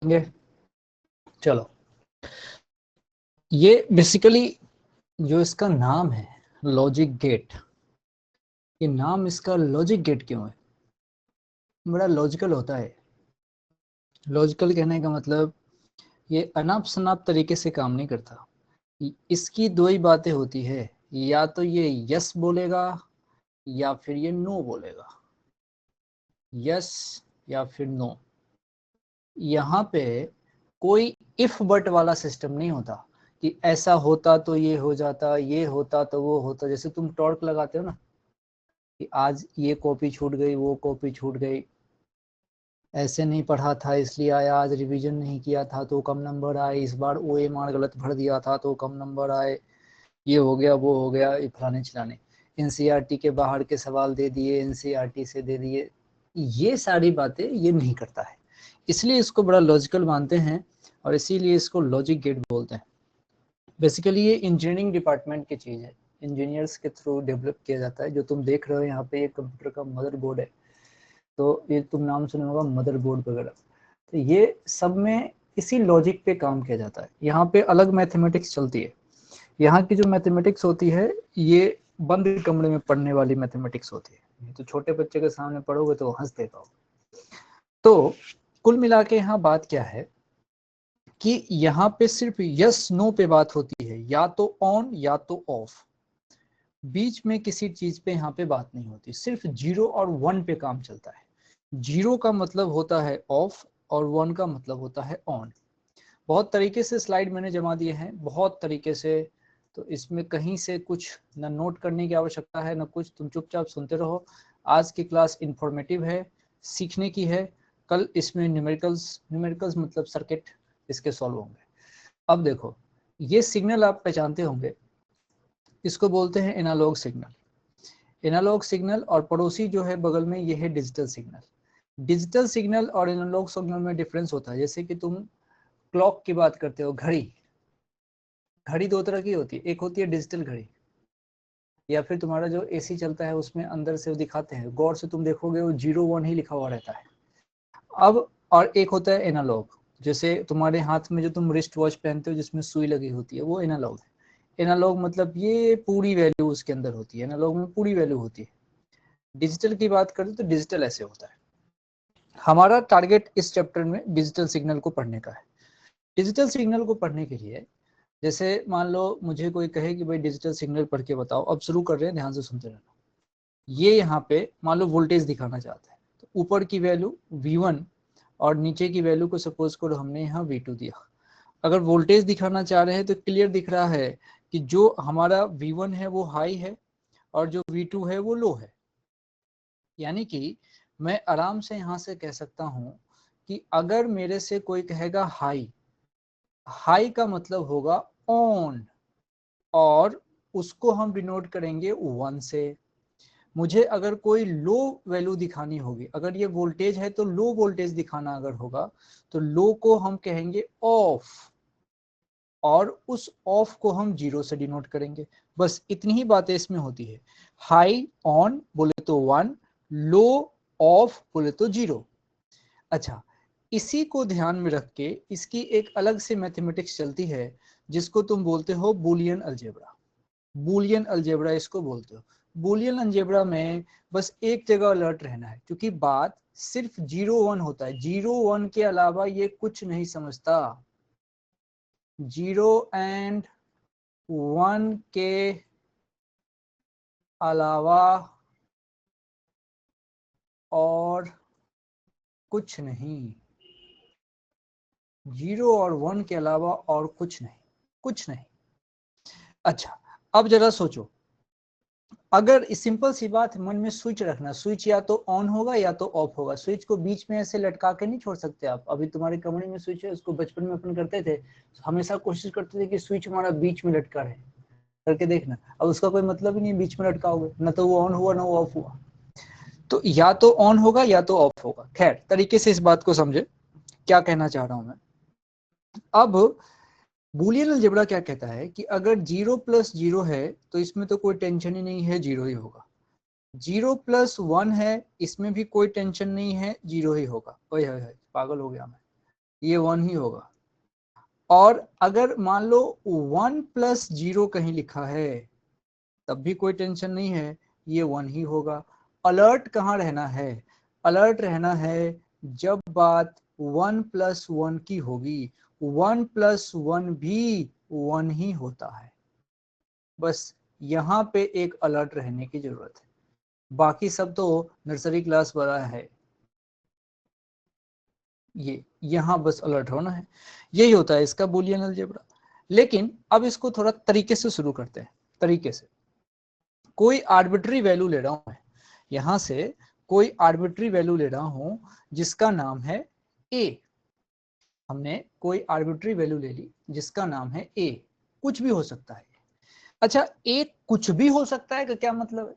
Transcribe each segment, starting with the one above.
समझेंगे। चलो, ये बेसिकली जो इसका नाम है लॉजिक गेट, ये नाम इसका लॉजिक गेट क्यों है? बड़ा लॉजिकल होता है। लॉजिकल कहने का मतलब ये अनाप शनाप तरीके से काम नहीं करता। इसकी दो ही बातें होती है, या तो ये यस बोलेगा या फिर ये नो बोलेगा, यस या फिर नो। यहाँ पे कोई इफ बट वाला सिस्टम नहीं होता कि ऐसा होता तो ये हो जाता, ये होता तो वो होता। जैसे तुम टॉर्क लगाते हो ना कि आज ये कॉपी छूट गई, वो कॉपी छूट गई, ऐसे नहीं पढ़ा था इसलिए आया, आज रिवीजन नहीं किया था तो कम नंबर आए, इस बार OMR गलत भर दिया था तो कम नंबर आए, ये हो गया वो हो गया, ये फलाने चिलाने, NCERT के बाहर के सवाल दे दिए, NCERT से दे दिए। ये सारी बातें ये नहीं करता है, इसलिए इसको बड़ा लॉजिकल मानते हैं और इसीलिए इसको लॉजिक गेट बोलते हैं। बेसिकली ये इंजीनियरिंग डिपार्टमेंट की चीज़ है, इंजीनियर्स के थ्रू डेवलप किया जाता है। जो तुम देख रहे हो यहाँ पे, ये कंप्यूटर का मदरबोर्ड है, तो ये तुम नाम सुना होगा मदरबोर्ड वगैरह, तो ये सब में इसी लॉजिक पे काम किया जाता है। यहाँ पे अलग मैथमेटिक्स चलती है। यहाँ की जो मैथमेटिक्स होती है ये बंद कमरे में पढ़ने वाली मैथमेटिक्स होती है, तो छोटे बच्चे के सामने पढ़ोगे तो हंस देगा। तो कुल मिला के यहाँ बात क्या है कि यहाँ पे सिर्फ यस नो पे बात होती है, या तो ऑन या तो ऑफ, बीच में किसी चीज पे यहाँ पे बात नहीं होती। सिर्फ 0 और 1 पे काम चलता है। 0 का मतलब होता है ऑफ और 1 का मतलब होता है ऑन। बहुत तरीके से स्लाइड मैंने जमा दिए हैं, बहुत तरीके से, तो इसमें कहीं से कुछ ना नोट करने की आवश्यकता है ना कुछ, तुम चुपचाप सुनते रहो। आज की क्लास इंफॉर्मेटिव है, सीखने की है। कल इसमें न्यूमेरिकल्स मतलब सर्किट इसके सॉल्व होंगे। अब देखो, ये सिग्नल आप पहचानते होंगे, इसको बोलते हैं एनालॉग सिग्नल। एनालॉग सिग्नल और पड़ोसी जो है बगल में, ये है डिजिटल सिग्नल। डिजिटल सिग्नल और एनालॉग सिग्नल में डिफरेंस होता है। जैसे कि तुम क्लॉक की बात करते हो, घड़ी, घड़ी दो तरह की होती है, एक होती है डिजिटल घड़ी, या फिर तुम्हारा जो AC चलता है उसमें अंदर से वो दिखाते हैं, गौर से तुम देखोगे वो 0 1 ही लिखा हुआ रहता है। अब और एक होता है एनालॉग, जैसे तुम्हारे हाथ में जो तुम रिस्ट वॉच पहनते हो जिसमें सुई लगी होती है, वो एनालॉग है। एनालॉग मतलब ये पूरी वैल्यू उसके अंदर होती है, एनालॉग में पूरी वैल्यू होती है। डिजिटल की बात करें तो डिजिटल ऐसे होता है। हमारा टारगेट इस चैप्टर में डिजिटल सिग्नल को पढ़ने का है। डिजिटल सिग्नल को पढ़ने के लिए, जैसे मान लो मुझे कोई कहे कि भाई डिजिटल सिग्नल पढ़ के बताओ, अब शुरू कर रहे हैं, ध्यान से सुनते रहना। ये यहाँ पे मान लो वोल्टेज दिखाना चाहते हैं, तो ऊपर की वैल्यू V1 और नीचे की वैल्यू को सपोज करो हमने यहाँ V2 दिया। अगर वोल्टेज दिखाना चाह रहे हैं तो क्लियर दिख रहा है कि जो हमारा V1 है वो हाई है और जो V2 है वो लो है। यानी कि मैं आराम से यहाँ से कह सकता हूँ कि अगर मेरे से कोई कहेगा हाई, हाई का मतलब होगा ऑन, और उसको हम डिनोट करेंगे 1 से। मुझे अगर कोई लो वैल्यू दिखानी होगी, अगर ये वोल्टेज है तो लो वोल्टेज दिखाना अगर होगा, तो लो को हम कहेंगे ऑफ, और उस ऑफ को हम 0 से डिनोट करेंगे। बस इतनी ही बातें इसमें होती है। हाई ऑन बोले तो 1, लो ऑफ बोले तो 0। अच्छा, इसी को ध्यान में रख के इसकी एक अलग से मैथमेटिक्स चलती है जिसको तुम बोलते हो बूलियन अलजेब्रा। बूलियन अलजेब्रा इसको बोलते हो। बूलियन अलजेब्रा में बस एक जगह अलर्ट रहना है, क्योंकि बात सिर्फ 0 1 होता है, 0 1 के अलावा ये कुछ नहीं समझता। 0 एंड 1 के अलावा और कुछ नहीं, 0 और 1 के अलावा और कुछ नहीं, कुछ नहीं। अच्छा, अब जरा सोचो, अगर सिंपल सी बात मन में स्विच रखना, स्विच या तो ऑन होगा या तो ऑफ होगा। स्विच को बीच में ऐसे लटका के नहीं छोड़ सकते आप। अभी तुम्हारे कमरे में स्विच है, उसको बचपन में अपन करते थे, हमेशा कोशिश करते थे कि स्विच हमारा बीच में लटका रहे, करके देखना। अब उसका कोई मतलब ही नहीं बीच में लटकाओगे, ना तो वो ऑन हुआ ना वो ऑफ हुआ। तो या तो ऑन होगा या तो ऑफ होगा। खैर, तरीके से इस बात को समझे क्या कहना चाह रहा हूं मैं। अब बूलियन अलजेब्रा क्या कहता है कि अगर 0 + 0 है तो इसमें तो कोई टेंशन ही नहीं है, 0 ही होगा। 0 + 1 है, इसमें भी कोई टेंशन नहीं है, 0 ही होगा। ओए होए होए, पागल हो गया मैं। ये 1 ही होगा। और अगर मान लो 1 + 0 कहीं लिखा है तब भी कोई टेंशन नहीं है, ये 1 ही होगा। अलर्ट कहाँ रहना है? अलर्ट रहना है जब बात 1 + 1 की होगी। 1 + 1 भी 1 ही होता है। बस यहाँ पे एक अलर्ट रहने की जरूरत है, बाकी सब तो नर्सरी क्लास वाला है। ये यहाँ बस अलर्ट होना है, यही होता है इसका बूलियन अलजेब्रा। लेकिन अब इसको थोड़ा तरीके से शुरू करते हैं। तरीके से कोई आर्बिट्री वैल्यू ले रहा हूं मैं, यहां से कोई आर्बिट्री वैल्यू ले रहा हूं जिसका नाम है a। हमने कोई आर्बिट्री वैल्यू ले ली जिसका नाम है a, कुछ भी हो सकता है। अच्छा, a कुछ भी हो सकता है का क्या मतलब है?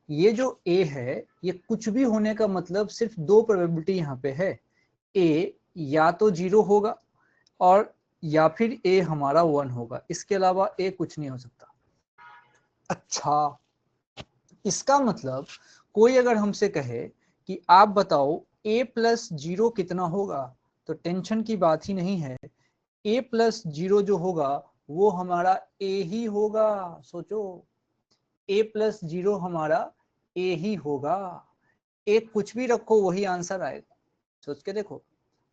ये जो a है ये कुछ भी होने का मतलब सिर्फ दो प्रोबेबिलिटी यहाँ पे है, a या तो 0 होगा और या फिर a हमारा 1 होगा, इसके अलावा a कुछ नहीं हो सकता। अच्छा, इसका मतलब कोई अगर हमसे कहे कि आप बताओ a + 0 कितना होगा, तो टेंशन की बात ही नहीं है। a + 0 जो होगा वो हमारा a ही होगा। सोचो, a + 0 हमारा a ही होगा। a कुछ भी रखो वही आंसर आएगा। सोच के देखो,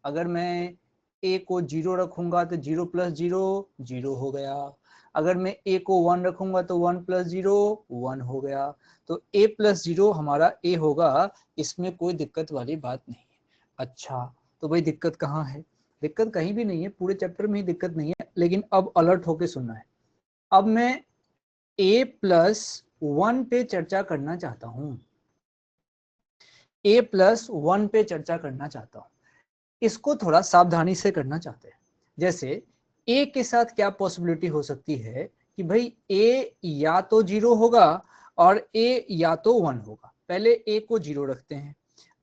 अगर मैं a को 0 रखूंगा तो 0 + 0 0 हो गया। अगर मैं a को 1 रखूंगा तो 1 + 0 1 हो गया। तो a + 0 हमारा a होगा, इसमें कोई दिक्कत वाली बात नहीं है। अच्छा, तो भाई दिक्कत कहाँ है? दिक्कत कहीं भी नहीं है, पूरे चैप्टर में ही दिक्कत नहीं है, लेकिन अब अलर्ट होके सुनना है। अब मैं a + 1 पे चर्चा करना चाहता हूँ, a + 1 पे चर्चा करना चाहता हूँ। इसको थोड़ा सावधानी से करना चाहते हैं। जैसे a के साथ क्या पॉसिबिलिटी हो सकती है कि भाई a या तो 0 होगा और a या तो 1 होगा। पहले a को 0 रखते हैं।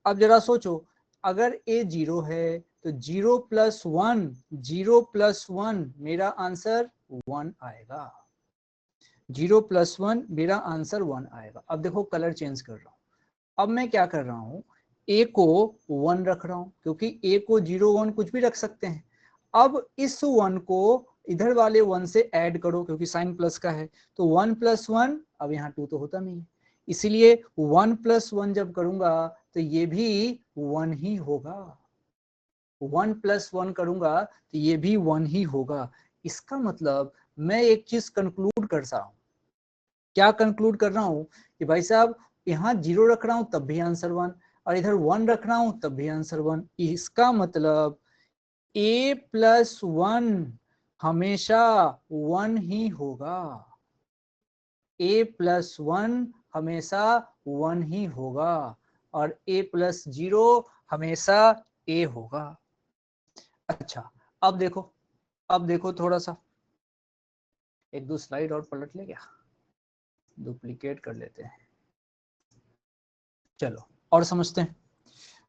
अब जरा सोचो, अगर a 0 है तो 0 + 1 0 + 1 मेरा आंसर 1 आएगा। 0 + 1 मेरा आंसर 1 आएगा। अब देखो कलर चेंज कर रहा हूँ। अब मैं क्या कर रहा हूँ, a को 1 रख रहा हूँ, क्योंकि a को 0 1 कुछ भी रख सकते हैं। अब इस 1 को इधर वाले 1 से ऐड करो, क्योंकि साइन प्लस का है, तो 1 + 1, अब यहाँ 2 तो होता नहीं है, इसीलिए 1 + 1 जब करूंगा तो ये भी 1 ही होगा। 1 + 1 करूंगा तो ये भी 1 ही होगा। इसका मतलब मैं एक चीज कंक्लूड कर रहा हूं। क्या कंक्लूड कर रहा हूं कि भाई साहब यहाँ 0 रख रहा हूं तब भी आंसर 1, और इधर 1 रख रहा हूं तब भी आंसर 1। इसका मतलब a + 1 हमेशा 1 ही होगा। a + 1 हमेशा 1 ही होगा और a + 0 हमेशा a होगा। अच्छा, अब देखो, अब देखो थोड़ा सा एक दो स्लाइड और पलट ले, क्या डुप्लीकेट कर लेते हैं। चलो और समझते हैं।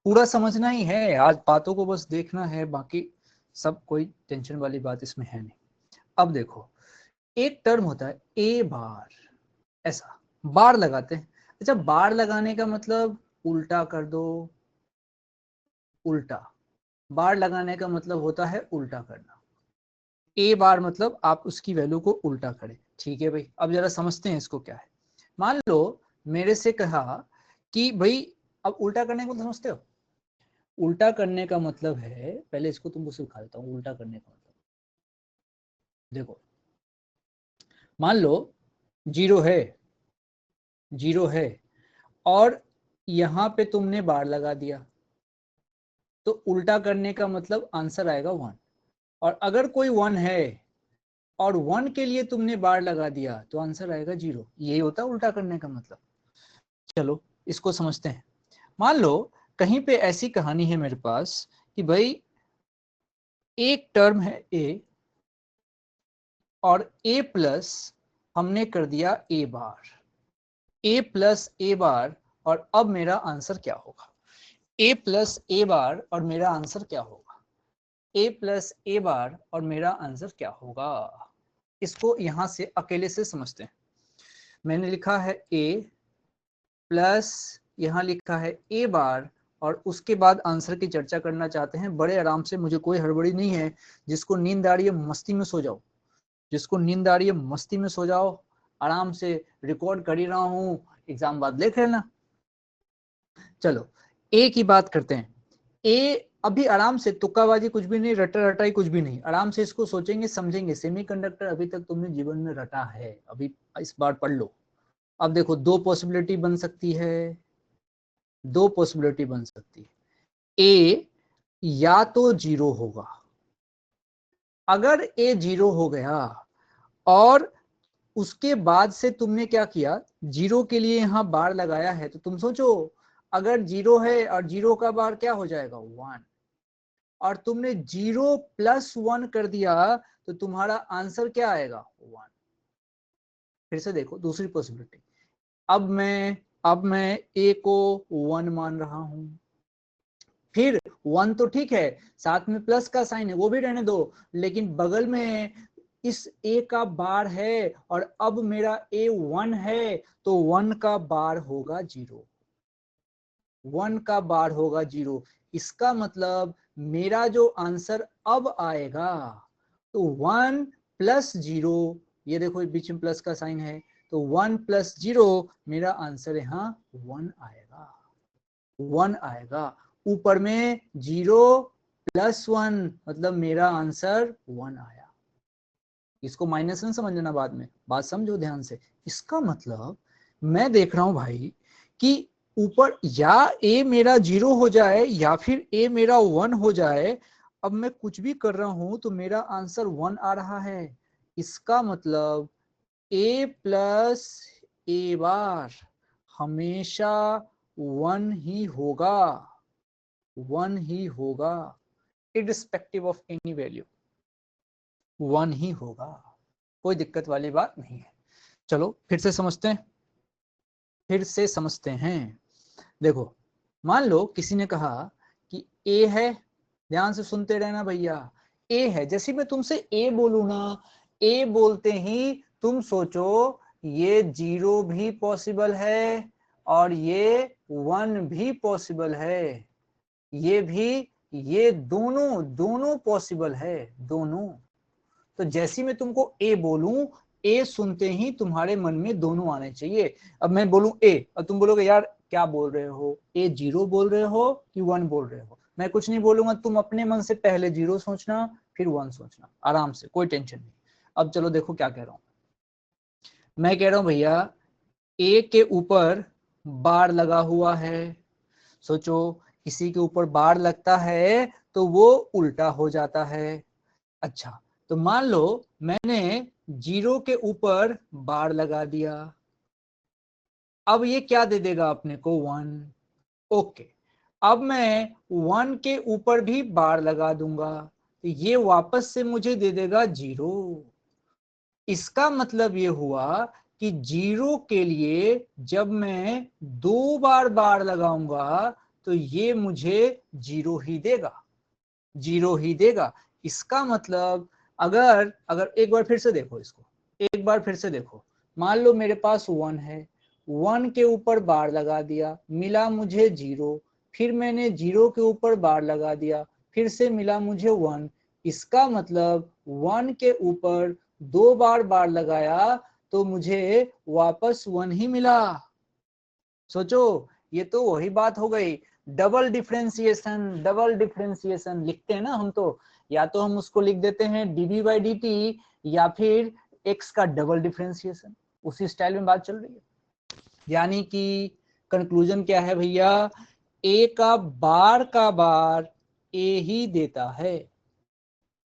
पूरा समझना ही है आज, बातों को बस देखना है, बाकी सब कोई टेंशन वाली बात इसमें है नहीं। अब देखो, एक टर्म होता है a बार, ऐसा बार लगाते हैं। अच्छा, बार लगाने का मतलब उल्टा कर दो, उल्टा। बार लगाने का मतलब होता है उल्टा करना। a बार मतलब आप उसकी वैल्यू को उल्टा करें। ठीक है भाई, अब जरा समझते हैं इसको क्या है। मान लो मेरे से कहा कि भाई, अब उल्टा करने को तो समझते हो, उल्टा करने का मतलब है, पहले इसको तुमको सिखा देता हूँ। उल्टा करने का मतलब देखो, मान लो 0 है, 0 है और यहाँ पे तुमने बार लगा दिया, तो उल्टा करने का मतलब आंसर आएगा 1। और अगर कोई 1 है और 1 के लिए तुमने बार लगा दिया तो आंसर आएगा 0। यही होता है उल्टा करने का मतलब। चलो इसको समझते हैं। मान लो कहीं पे ऐसी कहानी है मेरे पास कि भाई एक टर्म है a और a प्लस हमने कर दिया a bar, a plus a बार, और अब मेरा आंसर क्या होगा? a प्लस a बार और मेरा आंसर क्या होगा? a प्लस a बार और मेरा आंसर क्या होगा? इसको यहां से अकेले से समझते हैं। मैंने लिखा है a प्लस, यहां लिखा है a बार और उसके बाद आंसर की चर्चा करना चाहते हैं। बड़े आराम से, मुझे कोई हड़बड़ी नहीं है। जिसको नींद आ रही है मस्ती में सो जाओ, जिसको नींद आ रही है मस्ती में सो जाओ, आराम से रिकॉर्ड कर ही रहा हूं, एग्जाम बाद देख लेना। चलो ए की बात करते हैं। ए अभी आराम से, तुक्काबाजी कुछ भी नहीं, रटा रटाई कुछ भी नहीं, आराम से इसको सोचेंगे समझेंगे। सेमीकंडक्टर अभी तक तुमने जीवन में रटा है, अभी इस बार पढ़ लो। अब देखो दो पॉसिबिलिटी बन सकती है, दो पॉसिबिलिटी बन सकती है। ए या तो जीरो होगा, अगर ए जीरो हो गया और उसके बाद से तुमने क्या किया, जीरो के लिए यहां बार लगाया है, तो तुम सोचो अगर जीरो है और जीरो का बार क्या हो जाएगा 1, और तुमने 0+1 कर दिया तो तुम्हारा आंसर क्या आएगा 1। फिर से देखो दूसरी पॉसिबिलिटी। अब मैं ए को 1 मान रहा हूं, फिर 1 तो ठीक है, साथ में प्लस का साइन है वो भी रहने दो, लेकिन बगल में इस ए का बार है और अब मेरा ए 1 है, तो 1 का बार होगा 0, 1 का बार होगा 0। इसका मतलब मेरा जो आंसर अब आएगा, तो 1 + 0, ये देखो बीच में प्लस का साइन है, तो 1 + 0 मेरा आंसर यहाँ 1 आएगा, 1 आएगा। ऊपर में 0+1 मतलब मेरा आंसर 1 आया। इसको माइनस न समझना, बाद में बात समझो ध्यान से। इसका मतलब मैं देख रहा हूं भाई कि ऊपर या ए मेरा 0 हो जाए या फिर ए मेरा 1 हो जाए, अब मैं कुछ भी कर रहा हूं तो मेरा आंसर 1 आ रहा है। इसका मतलब ए प्लस ए बार हमेशा 1 ही होगा, 1 ही होगा, इररिस्पेक्टिव ऑफ एनी वैल्यू 1 ही होगा, कोई दिक्कत वाली बात नहीं है। चलो फिर से समझते हैं, फिर से समझते हैं। देखो मान लो किसी ने कहा कि ए है, ध्यान से सुनते रहना भैया, ए है, जैसे मैं तुमसे ए बोलू ना, ए बोलते ही तुम सोचो ये 0 भी पॉसिबल है और ये 1 भी पॉसिबल है, ये भी, ये दोनों दोनों पॉसिबल है, दोनों। तो जैसी मैं तुमको ए बोलूं, ए सुनते ही तुम्हारे मन में दोनों आने चाहिए। अब मैं बोलूं ए और तुम बोलोगे यार क्या बोल रहे हो, ए 0 बोल रहे हो कि 1 बोल रहे हो। मैं कुछ नहीं बोलूंगा, तुम अपने मन से पहले 0 सोचना फिर 1 सोचना, आराम से, कोई टेंशन नहीं। अब चलो देखो क्या कह रहा हूं मैं कह रहा हूं भैया ए के ऊपर बार लगा हुआ है। सोचो किसी के ऊपर बार लगता है तो वो उल्टा हो जाता है। अच्छा तो मान लो मैंने 0 के ऊपर बार लगा दिया, अब ये क्या दे देगा अपने को 1। ओके, अब मैं 1 के ऊपर भी बार लगा दूंगा तो ये वापस से मुझे दे देगा 0। इसका मतलब ये हुआ कि 0 के लिए जब मैं 2 बार बार लगाऊंगा तो ये मुझे 0 ही देगा, 0 ही देगा। इसका मतलब अगर अगर एक बार फिर से देखो इसको, एक बार फिर से देखो, मान लो मेरे पास 1 है, 1 के ऊपर बार लगा दिया, मिला मुझे 0, फिर मैंने 0 के ऊपर बार लगा दिया, फिर से मिला मुझे 1। इसका मतलब 1 के ऊपर 2 बार बार लगाया तो मुझे वापस 1 ही मिला। सोचो ये तो वही बात हो गई, डबल डिफरेंशिएशन। डबल डिफरेंशिएशन लिखते हैं ना हम, तो या तो हम उसको लिख देते हैं dv/dt या फिर x का डबल डिफरेंशिएशन, उसी स्टाइल में बात चल रही है। यानी कि कंक्लूजन क्या है भैया, a का बार a ही देता है।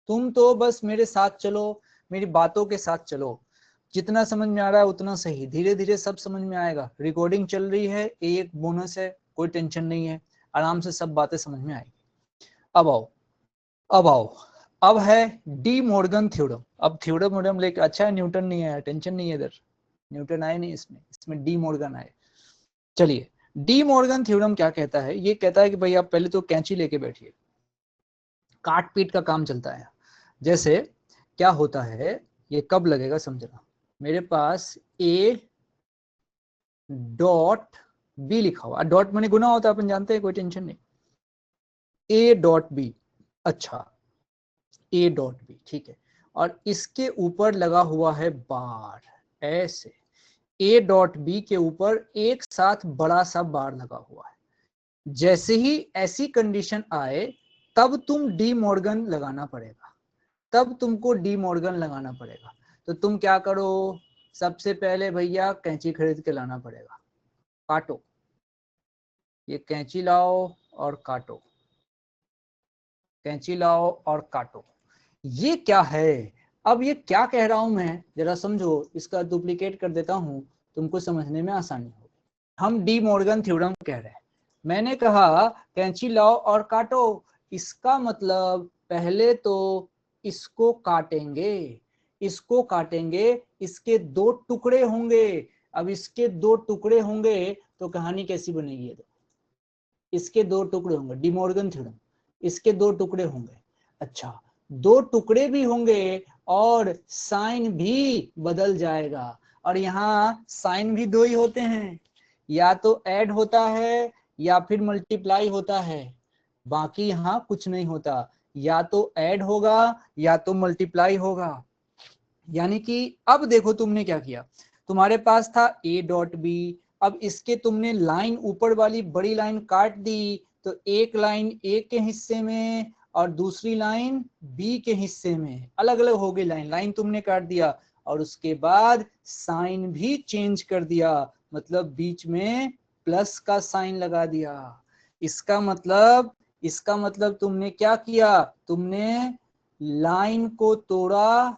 तुम तो बस मेरे साथ चलो, मेरी बातों के साथ चलो, जितना समझ में आ रहा है उतना सही, धीरे धीरे सब समझ में आएगा। रिकॉर्डिंग चल रही है, एक बोनस है, कोई टेंशन नहीं है, आराम से सब बातें समझ में आएगी। अब आओ, अब आओ, अब है डी मॉर्गन थ्योरम। अब थ्योरम लेके, अच्छा है न्यूटन नहीं आया, टेंशन नहीं है, इधर न्यूटन आए नहीं, इसमें डी मॉर्गन आए। चलिए डी मॉर्गन थ्योरम क्या कहता है, ये कहता है कि भाई आप पहले तो कैंची लेके बैठिए, काट पीट का काम चलता है। जैसे क्या होता है, ये कब लगेगा समझना, मेरे पास a डॉट बी लिखा हुआ, डॉट मैंने गुना होता है अपन जानते हैं, कोई टेंशन नहीं। ए डॉट बी, अच्छा ए डॉट बी, ठीक है, और इसके ऊपर लगा हुआ है बार, ऐसे ए डॉट बी के ऊपर एक साथ बड़ा सा बार लगा हुआ है। जैसे ही ऐसी कंडीशन आए तब तुम डी मॉर्गन लगाना पड़ेगा, तब तुमको डी मॉर्गन लगाना पड़ेगा। तो तुम क्या करो, सबसे पहले भैया कैंची खरीद के लाना पड़ेगा, काटो, ये कैंची लाओ और काटो, कैंची लाओ और काटो। ये क्या है, अब ये क्या कह रहा हूं मैं जरा समझो, इसका डुप्लीकेट कर देता हूं, तुमको समझने में आसानी होगी। हम डी मॉर्गन थ्योरम कह रहे हैं, मैंने कहा कैंची लाओ और काटो, इसका मतलब पहले तो इसको काटेंगे, इसको काटेंगे, इसके दो टुकड़े होंगे। अब इसके दो टुकड़े होंगे तो कहानी कैसी बनेगी, ये इसके दो टुकड़े होंगे, डी मॉर्गन थ्योरम, इसके दो टुकड़े होंगे। अच्छा, दो टुकड़े भी होंगे और साइन भी बदल जाएगा, और यहाँ साइन भी दो ही होते हैं, या तो ऐड होता है या फिर मल्टीप्लाई होता है, बाकी यहाँ कुछ नहीं होता, या तो ऐड होगा या तो मल्टीप्लाई होगा। यानी कि अब देखो तुमने क्या किया, तुम्हारे पास था ए डॉट बी, अब इसके तुमने लाइन ऊपर वाली बड़ी लाइन काट दी, तो एक लाइन ए के हिस्से में और दूसरी लाइन बी के हिस्से में अलग अलग हो गई लाइन, लाइन तुमने काट दिया, और उसके बाद साइन भी चेंज कर दिया, मतलब बीच में प्लस का साइन लगा दिया। इसका मतलब तुमने क्या किया, तुमने लाइन को तोड़ा,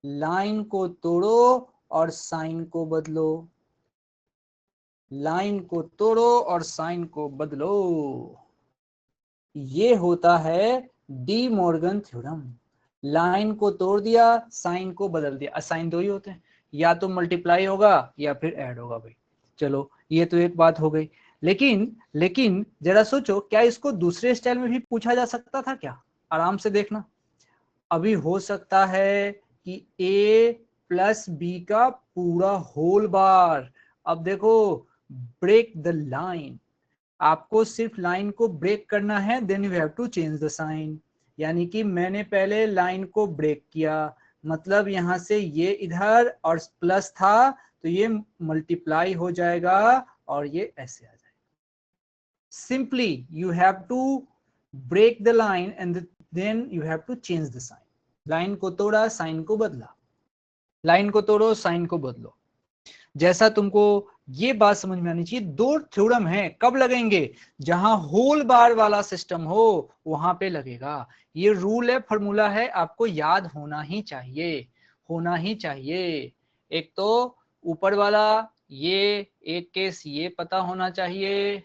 लाइन को तोड़ो और साइन को बदलो, लाइन को तोड़ो और साइन को बदलो, ये होता है डी मॉर्गन थ्योरम। लाइन को तोड़ दिया, साइन को बदल दिया, साइन दो ही होते हैं, या तो मल्टीप्लाई होगा या फिर ऐड होगा भाई। चलो ये तो एक बात हो गई, लेकिन जरा सोचो, क्या इसको दूसरे स्टाइल में भी पूछा जा सकता था क्या, आराम से देखना। अभी हो सकता है कि a प्लस बी का पूरा होल बार, अब देखो ब्रेक द लाइन, आपको सिर्फ लाइन को ब्रेक करना है, then you have to change the sign. यानी कि मैंने पहले लाइन को ब्रेक किया, मतलब यहां से ये इधर और प्लस था तो ये मल्टीप्लाई हो जाएगा और ये ऐसे आ जाएगा। Simply you have to break the line and then you have to change the sign. Line को तोड़ा, साइन को बदला, लाइन को तोड़ो, साइन को बदलो, जैसा तुमको ये बात समझ में आनी चाहिए। दो थ्योरम है, कब लगेंगे, जहां होल बार वाला सिस्टम हो वहां पे लगेगा। ये रूल है, फॉर्मूला है, आपको याद होना ही चाहिए, होना ही चाहिए। एक तो ऊपर वाला ये एक केस ये पता होना चाहिए,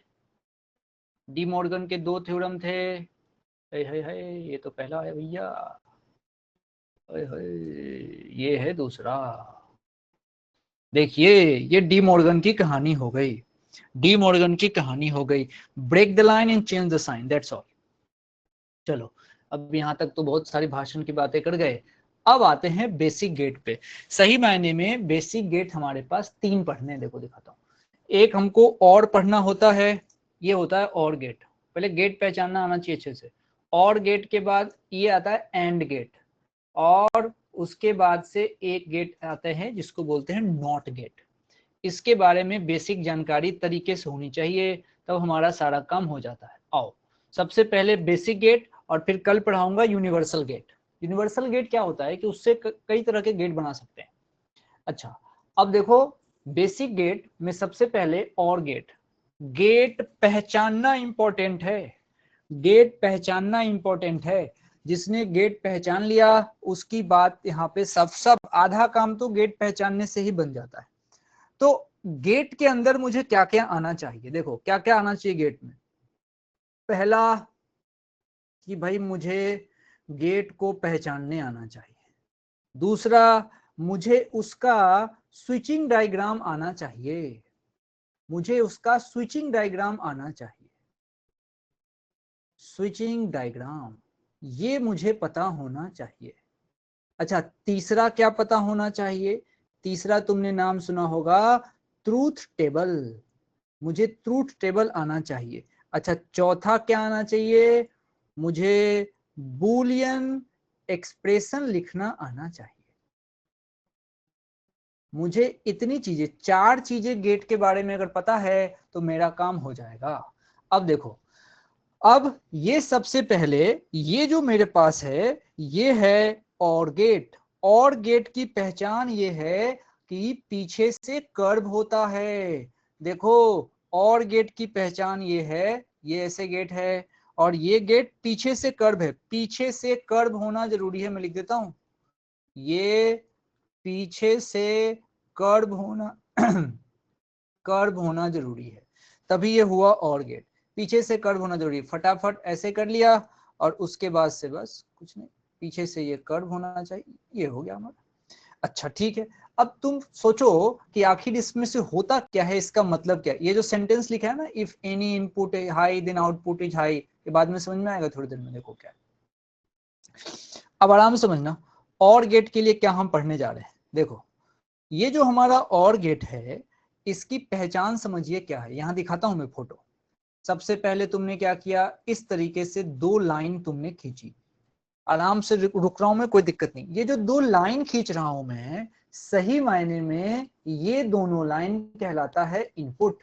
डी मॉर्गन के दो थ्योरम थे, ये तो पहला है भैया, ये है दूसरा। देखिए ये डी मॉर्गन की कहानी हो गई, डी मॉर्गन की कहानी हो गई, break the line and change the sign, that's all. चलो अब यहाँ तक तो बहुत सारी भाषण की बातें कर गए, अब आते हैं बेसिक गेट पे। सही मायने में बेसिक गेट हमारे पास तीन पढ़ने, देखो दिखाता हूँ। एक हमको और पढ़ना होता है, ये होता है और गेट, पहले गेट पहचानना आना चाहिए अच्छे से। और गेट के बाद ये आता है एंड गेट, और उसके बाद से एक गेट आते हैं जिसको बोलते हैं नॉट गेट। इसके बारे में बेसिक जानकारी तरीके से होनी चाहिए, तब हमारा सारा काम हो जाता है। आओ सबसे पहले बेसिक गेट, और फिर कल पढ़ाऊंगा यूनिवर्सल गेट। यूनिवर्सल गेट क्या होता है कि उससे कई तरह के गेट बना सकते हैं। अच्छा अब देखो, बेसिक गेट में सबसे पहले और गेट, गेट पहचानना इंपॉर्टेंट है, गेट पहचानना इंपॉर्टेंट है। जिसने गेट पहचान लिया उसकी बात यहाँ पे सब आधा काम तो गेट पहचानने से ही बन जाता है। तो गेट के अंदर मुझे क्या क्या आना चाहिए, देखो क्या क्या आना चाहिए गेट में। पहला कि भाई मुझे गेट को पहचानने आना चाहिए। दूसरा, मुझे उसका स्विचिंग डायग्राम आना चाहिए, मुझे उसका स्विचिंग डायग्राम आना चाहिए, स्विचिंग डायग्राम ये मुझे पता होना चाहिए। अच्छा तीसरा क्या पता होना चाहिए, तीसरा तुमने नाम सुना होगा ट्रूथ टेबल। मुझे ट्रूथ टेबल आना चाहिए। अच्छा, चौथा क्या आना चाहिए, मुझे बूलियन एक्सप्रेशन लिखना आना चाहिए। मुझे इतनी चीजें, 4 चीजें गेट के बारे में अगर पता है तो मेरा काम हो जाएगा। अब देखो, अब ये सबसे पहले ये जो मेरे पास है ये है और गेट। और गेट की पहचान ये है कि पीछे से कर्व होता है। देखो, और गेट की पहचान ये है, ये ऐसे गेट है और ये गेट पीछे से कर्व है। पीछे से कर्व होना जरूरी है, मैं लिख देता हूं, ये पीछे से कर्व होना कर्व होना जरूरी है, तभी ये हुआ और गेट। पीछे से कर्व होना जरूरी है, फटाफट ऐसे कर लिया और उसके बाद से बस कुछ नहीं, पीछे से ये कर्व होना चाहिए, ये हो गया हमारा। अच्छा ठीक है, अब तुम सोचो कि आखिर इसमें से होता क्या है, इसका मतलब क्या है। ये जो सेंटेंस लिखा है ना, if any input is high then output is high, ये बाद में समझ में आएगा थोड़ी देर में, देखो क्या है। अब आराम से समझना, और गेट के लिए क्या हम पढ़ने जा रहे हैं। देखो, ये जो हमारा और गेट है, इसकी पहचान समझिए क्या है, यहां दिखाता हूं मैं फोटो। सबसे पहले तुमने क्या किया, इस तरीके से 2 लाइन तुमने खींची। आराम से रुक रहा हूं मैं, कोई दिक्कत नहीं। ये जो 2 लाइन खींच रहा हूं मैं, सही मायने में ये दोनों लाइन कहलाता है इनपुट।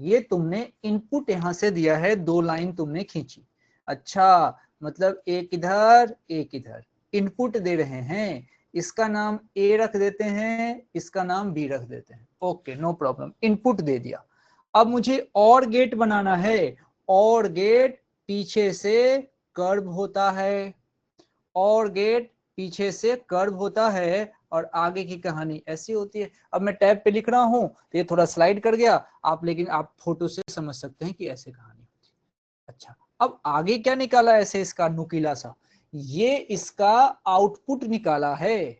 ये तुमने इनपुट यहां से दिया है, 2 लाइन तुमने खींची। अच्छा, मतलब एक इधर एक इधर इनपुट दे रहे हैं। इसका नाम ए रख देते हैं, इसका नाम बी रख देते हैं। ओके, नो प्रॉब्लम, इनपुट दे दिया। अब मुझे और गेट बनाना है। और गेट पीछे से कर्व होता है, और गेट पीछे से कर्व होता है और आगे की कहानी ऐसी होती है। अब मैं टैब पे लिख रहा हूं तो ये थोड़ा स्लाइड कर गया आप, लेकिन आप फोटो से समझ सकते हैं कि ऐसे कहानी होती है। अच्छा, अब आगे क्या निकाला ऐसे इसका नुकीला सा, ये इसका आउटपुट निकाला है।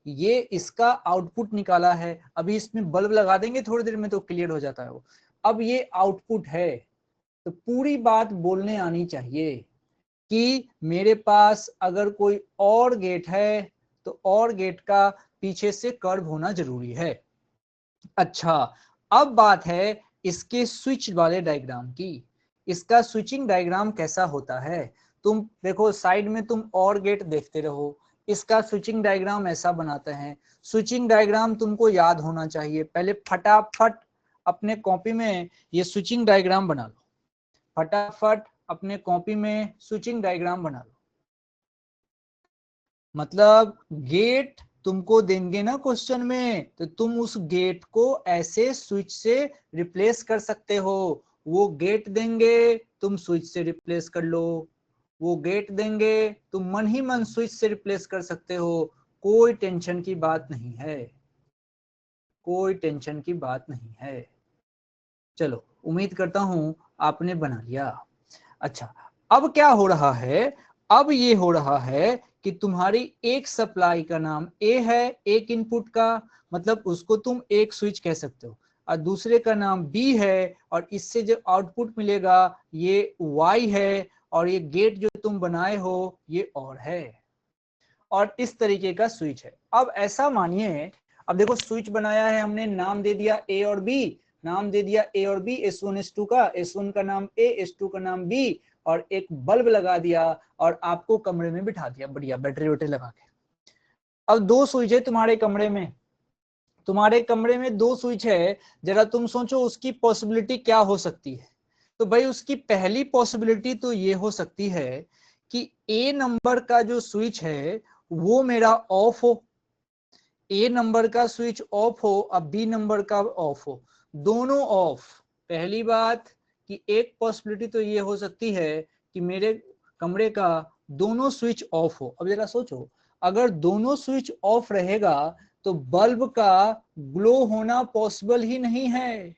ये इसका आउटपुट निकाला है। अभी इसमें बल्ब लगा देंगे थोड़ी देर में तो क्लियर हो जाता है वो। अब ये आउटपुट है, तो पूरी बात बोलने आनी चाहिए कि मेरे पास अगर कोई और गेट है तो और गेट का पीछे से कर्व होना जरूरी है। अच्छा, अब बात है इसके स्विच वाले डायग्राम की। इसका स्विचिंग डायग्राम कैसा होता है, तुम देखो साइड में, तुम और गेट देखते रहो। इसका स्विचिंग डायग्राम ऐसा बनाते हैं। स्विचिंग डायग्राम तुमको याद होना चाहिए। पहले फटाफट अपने कॉपी में ये स्विचिंग डायग्राम बना लो। फटाफट अपने कॉपी में स्विचिंग डायग्राम बना लो। मतलब गेट तुमको देंगे ना क्वेश्चन में, तो तुम उस गेट को ऐसे स्विच से रिप्लेस कर सकते हो। वो गेट देंगे, तुम स्विच से रिप्लेस कर लो। वो गेट देंगे, तुम मन ही मन स्विच से रिप्लेस कर सकते हो। कोई टेंशन की बात नहीं है, कोई टेंशन की बात नहीं है। चलो, उम्मीद करता हूं आपने बना लिया। अच्छा, अब क्या हो रहा है, अब ये हो रहा है कि तुम्हारी एक सप्लाई का नाम ए है, एक इनपुट का, मतलब उसको तुम एक स्विच कह सकते हो, और दूसरे का नाम बी है, और इससे जो आउटपुट मिलेगा ये वाई है, और ये गेट जो तुम बनाए हो ये और है, और इस तरीके का स्विच है। अब ऐसा मानिए, अब देखो स्विच बनाया है हमने, नाम दे दिया ए और बी, नाम दे दिया ए और बी, S1 S2 का, S1 का नाम ए, S2 का नाम बी, और एक बल्ब लगा दिया और आपको कमरे में बिठा दिया बढ़िया बैटरी वैटरी लगा के। अब 2 स्विच है तुम्हारे कमरे में, तुम्हारे कमरे में 2 स्विच है। जरा तुम सोचो उसकी पॉसिबिलिटी क्या हो सकती है। तो भाई उसकी पहली पॉसिबिलिटी तो ये हो सकती है कि ए नंबर का जो स्विच है वो मेरा ऑफ हो, ए नंबर का स्विच ऑफ हो, अब बी नंबर का ऑफ हो, दोनों ऑफ। पहली बात कि एक पॉसिबिलिटी तो ये हो सकती है कि मेरे कमरे का दोनों स्विच ऑफ हो। अब जरा सोचो, अगर दोनों स्विच ऑफ रहेगा तो बल्ब का ग्लो होना पॉसिबल ही नहीं है।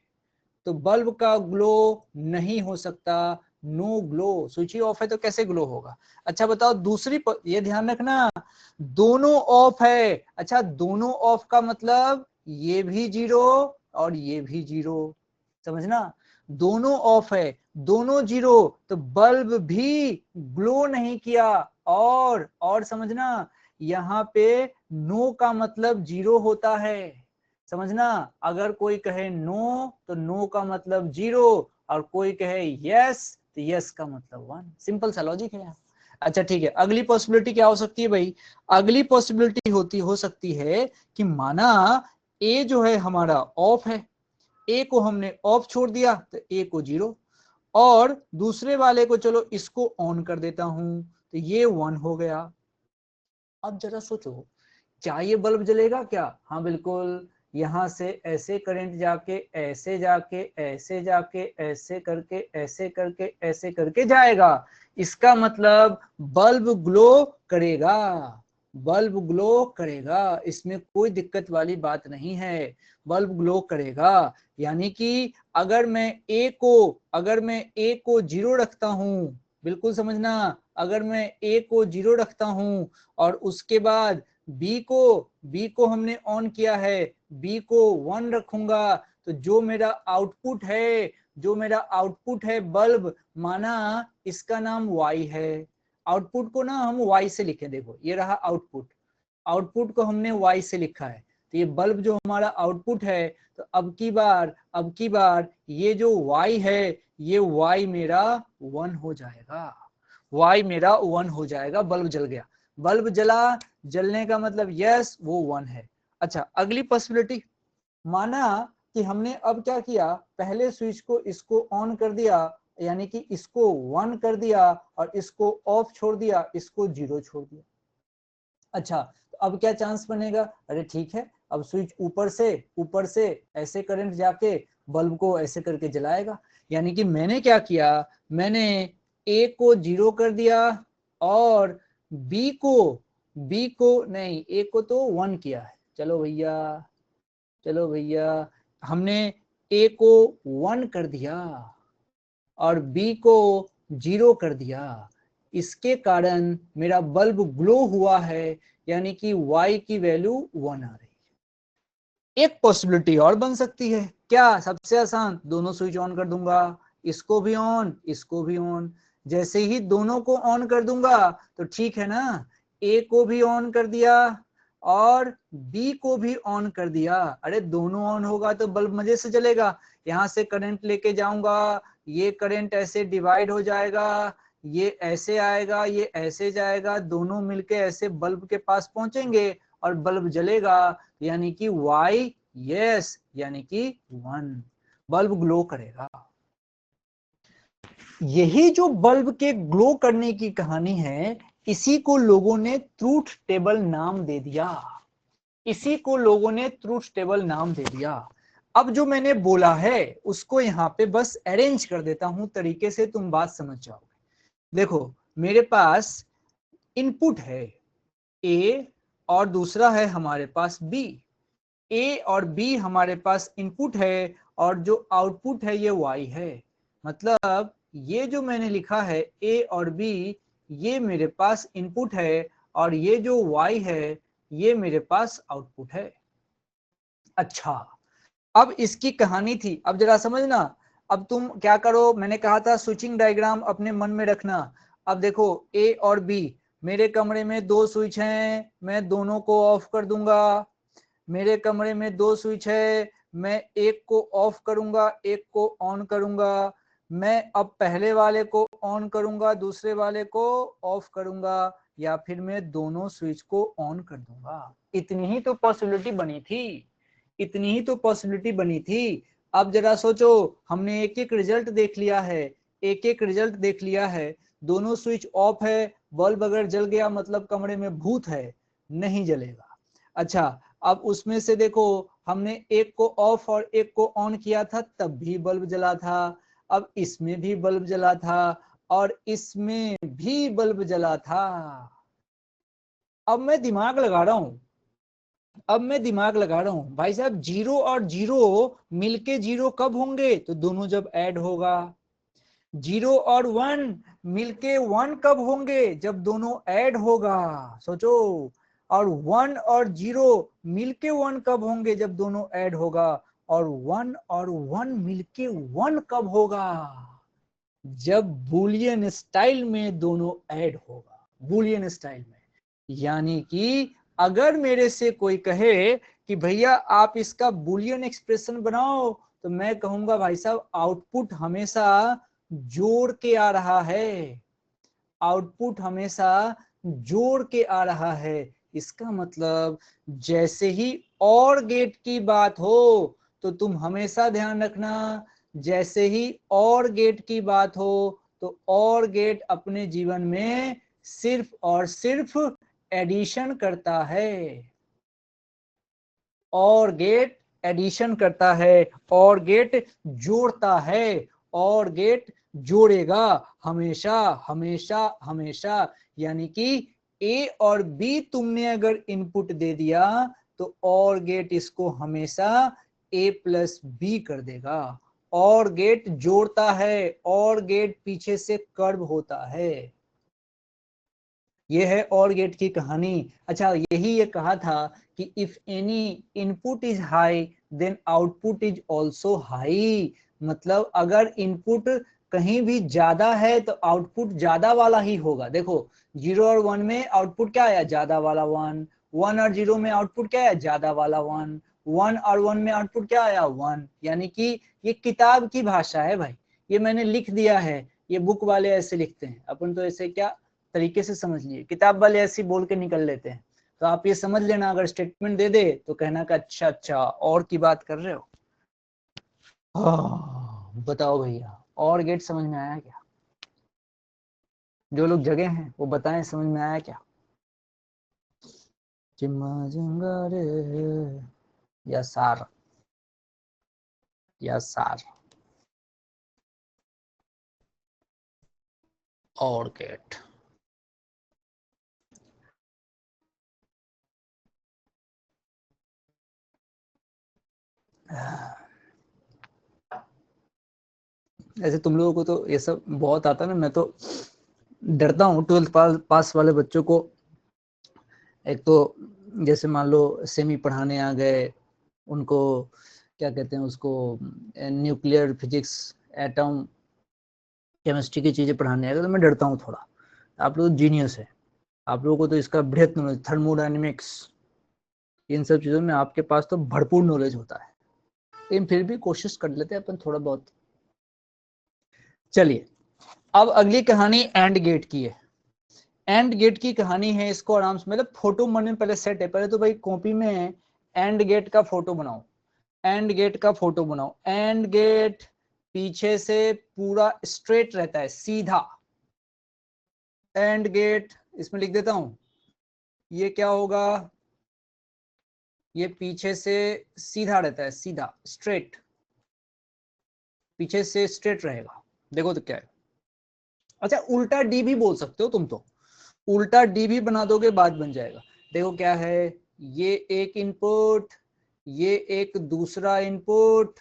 तो बल्ब का ग्लो नहीं हो सकता, नो ग्लो, स्विच ही ऑफ है तो कैसे ग्लो होगा। अच्छा बताओ दूसरी ये ध्यान रखना, दोनों ऑफ है। अच्छा, दोनों ऑफ का मतलब ये भी 0 और ये भी 0, समझना, दोनों ऑफ है, दोनों 0, तो बल्ब भी ग्लो नहीं किया। और समझना, यहाँ पे नो का मतलब 0 होता है, समझना, अगर कोई कहे नो तो नो का मतलब 0, और कोई कहे यस तो यस का मतलब 1। सिंपल सा लॉजिक है। अच्छा ठीक है, अगली पॉसिबिलिटी क्या हो सकती है भाई? अगली पॉसिबिलिटी हो सकती है कि माना ए जो है हमारा ऑफ है, ए को हमने ऑफ छोड़ दिया तो ए को 0, और दूसरे वाले को चलो इसको ऑन कर देता हूं तो ये 1 हो गया। अब जरा सोचो, क्या ये बल्ब जलेगा क्या? हाँ बिल्कुल, यहां से ऐसे करंट जाके ऐसे जाके ऐसे जाके ऐसे करके ऐसे करके ऐसे करके जाएगा। इसका मतलब बल्ब ग्लो करेगा, बल्ब ग्लो करेगा, इसमें कोई दिक्कत वाली बात नहीं है, बल्ब ग्लो करेगा। यानी कि अगर मैं ए को 0 रखता हूं, बिल्कुल समझना, अगर मैं ए को 0 रखता हूं और उसके बाद बी को हमने ऑन किया है, बी को 1 रखूंगा, तो जो मेरा आउटपुट है बल्ब, माना इसका नाम y है, आउटपुट को ना हम y से लिखें, देखो ये रहा आउटपुट को हमने y से लिखा है, तो ये बल्ब जो हमारा आउटपुट है, तो अब की बार ये जो y है, ये y मेरा 1 हो जाएगा, y मेरा 1 हो जाएगा, बल्ब जल गया। बल्ब जला, जलने का मतलब यस वो 1 है। अच्छा अगली पॉसिबिलिटी, माना कि हमने अब क्या किया, पहले स्विच को इसको ऑन कर दिया, यानी कि इसको 1 कर दिया, और इसको ऑफ छोड़ दिया, इसको 0 छोड़ दिया। अच्छा तो अब क्या चांस बनेगा? अरे ठीक है, अब स्विच ऊपर से ऐसे करंट जाके बल्ब को ऐसे करके जलाएगा। यानी कि मैंने क्या किया, मैंने ए को 0 कर दिया और बी को नहीं, ए को तो 1 किया है, चलो भैया हमने ए को 1 कर दिया और बी को 0 कर दिया, इसके कारण मेरा बल्ब ग्लो हुआ है, यानी कि y की वैल्यू 1 आ रही है। एक पॉसिबिलिटी और बन सकती है, क्या? सबसे आसान, दोनों स्विच ऑन कर दूंगा, इसको भी ऑन, जैसे ही दोनों को ऑन कर दूंगा तो ठीक है ना, ए को भी ऑन कर दिया और बी को भी ऑन कर दिया, अरे दोनों ऑन होगा तो बल्ब मजे से जलेगा। यहां से करंट लेके जाऊंगा, ये करंट ऐसे डिवाइड हो जाएगा, ये ऐसे आएगा, ये ऐसे जाएगा, दोनों मिलके ऐसे बल्ब के पास पहुंचेंगे और बल्ब जलेगा, यानी कि y यस, यानी कि 1, बल्ब ग्लो करेगा। यही जो बल्ब के ग्लो करने की कहानी है, इसी को लोगों ने ट्रूथ टेबल नाम दे दिया, अब जो मैंने बोला है उसको यहाँ पे बस अरेंज कर देता हूं तरीके से, तुम बात समझ जाओगे। देखो मेरे पास इनपुट है ए और दूसरा है हमारे पास बी, ए और बी हमारे पास इनपुट है और जो आउटपुट है ये y है। मतलब ये जो मैंने लिखा है ए और बी, ये मेरे पास इनपुट है और ये जो y है ये मेरे पास आउटपुट है। अच्छा अब इसकी कहानी थी, अब जरा समझना। अब तुम क्या करो, मैंने कहा था स्विचिंग डायग्राम अपने मन में रखना। अब देखो ए और बी, मेरे कमरे में 2 स्विच हैं, मैं दोनों को ऑफ कर दूंगा। मेरे कमरे में 2 स्विच है, मैं एक को ऑफ करूंगा, एक को ऑन करूंगा। मैं अब पहले वाले को ऑन करूंगा, दूसरे वाले को ऑफ करूंगा, या फिर मैं दोनों स्विच को ऑन कर दूंगा। इतनी ही तो पॉसिबिलिटी बनी थी। अब जरा सोचो, हमने एक एक रिजल्ट देख लिया है, दोनों स्विच ऑफ है, बल्ब अगर जल गया मतलब कमरे में भूत है, नहीं जलेगा। अच्छा अब उसमें से देखो, हमने एक को ऑफ और एक को ऑन किया था तब भी बल्ब जला था, अब इसमें भी बल्ब जला था और इसमें भी बल्ब जला था। अब मैं दिमाग लगा रहा हूं भाई साहब, 0 और 0 मिलके 0 कब होंगे? तो दोनों जब ऐड होगा। 0 और 1 मिलके 1 कब होंगे? जब दोनों ऐड होगा। सोचो, और 1 और 0 मिलके 1 कब होंगे? जब दोनों ऐड होगा। और 1 और 1 मिलके 1 कब होगा? जब बूलियन स्टाइल में दोनों ऐड होगा, बूलियन स्टाइल में। यानी कि अगर मेरे से कोई कहे कि भैया आप इसका बुलियन एक्सप्रेशन बनाओ, तो मैं कहूंगा भाई साहब आउटपुट हमेशा जोड़ के आ रहा है, आउटपुट हमेशा जोड़ के आ रहा है। इसका मतलब जैसे ही और गेट की बात हो तो तुम हमेशा ध्यान रखना, जैसे ही और गेट की बात हो तो और गेट अपने जीवन में सिर्फ और सिर्फ एडिशन करता है, और गेट एडिशन करता है, और गेट जोड़ता है, और गेट जोड़ेगा हमेशा हमेशा हमेशा। यानी कि ए और बी तुमने अगर इनपुट दे दिया तो और गेट इसको हमेशा ए प्लस बी कर देगा, और गेट जोड़ता है, और गेट पीछे से कर्व होता है। ये है और गेट की कहानी। अच्छा, यही ये कहा था कि if any input is high then output is also high. मतलब अगर इनपुट कहीं भी ज्यादा है तो आउटपुट ज्यादा वाला ही होगा। देखो 0 और 1 में आउटपुट क्या आया, ज्यादा वाला 1, 1 और 0 में आउटपुट क्या आया, ज्यादा वाला 1, 1 और 1 में आउटपुट क्या आया, 1। यानी कि ये किताब की भाषा है भाई, ये मैंने लिख दिया है, ये बुक वाले ऐसे लिखते हैं, अपन तो ऐसे क्या तरीके से समझ लिए, किताब वाले ऐसे बोल के निकल लेते हैं। तो आप ये समझ लेना, अगर स्टेटमेंट दे दे तो कहना का अच्छा अच्छा और की बात कर रहे हो। बताओ भैया, और गेट समझ में आया क्या? जो लोग जगह हैं वो बताएं, समझ में आया क्या? चिम्मा जिंगारे या सार, या सार और गेट। ऐसे तुम लोगों को तो ये सब बहुत आता है ना, मैं तो डरता हूँ 12th पास वाले बच्चों को। एक तो जैसे मान लो सेमी पढ़ाने आ गए, उनको क्या कहते हैं उसको, न्यूक्लियर फिजिक्स, एटम, केमिस्ट्री की चीजें पढ़ाने आ गए, तो मैं डरता हूँ थोड़ा। आप लोग जीनियस है, आप लोगों को तो इसका बृहत नॉलेज, थर्मोडायनेमिक्स, इन सब चीजों में आपके पास तो भरपूर नॉलेज होता है, लेकिन फिर भी कोशिश कर लेते हैं अपन थोड़ा बहुत। चलिए, अब अगली कहानी एंड गेट की है। एंड गेट की कहानी है, इसको आराम से, मतलब फोटो मन में पहले सेट है, पहले तो भाई कॉपी में एंड गेट का फोटो बनाओ, एंड गेट का फोटो बनाओ। एंड गेट पीछे से पूरा स्ट्रेट रहता है, सीधा। एंड गेट इसमें लिख देता हूं, ये क्या होगा, ये पीछे से सीधा रहता है, सीधा स्ट्रेट, पीछे से स्ट्रेट रहेगा। देखो तो क्या है, अच्छा उल्टा डी भी बोल सकते हो तुम, तो उल्टा डी भी बना दोगे, बात बन जाएगा। देखो क्या है, ये एक इनपुट, ये एक दूसरा इनपुट,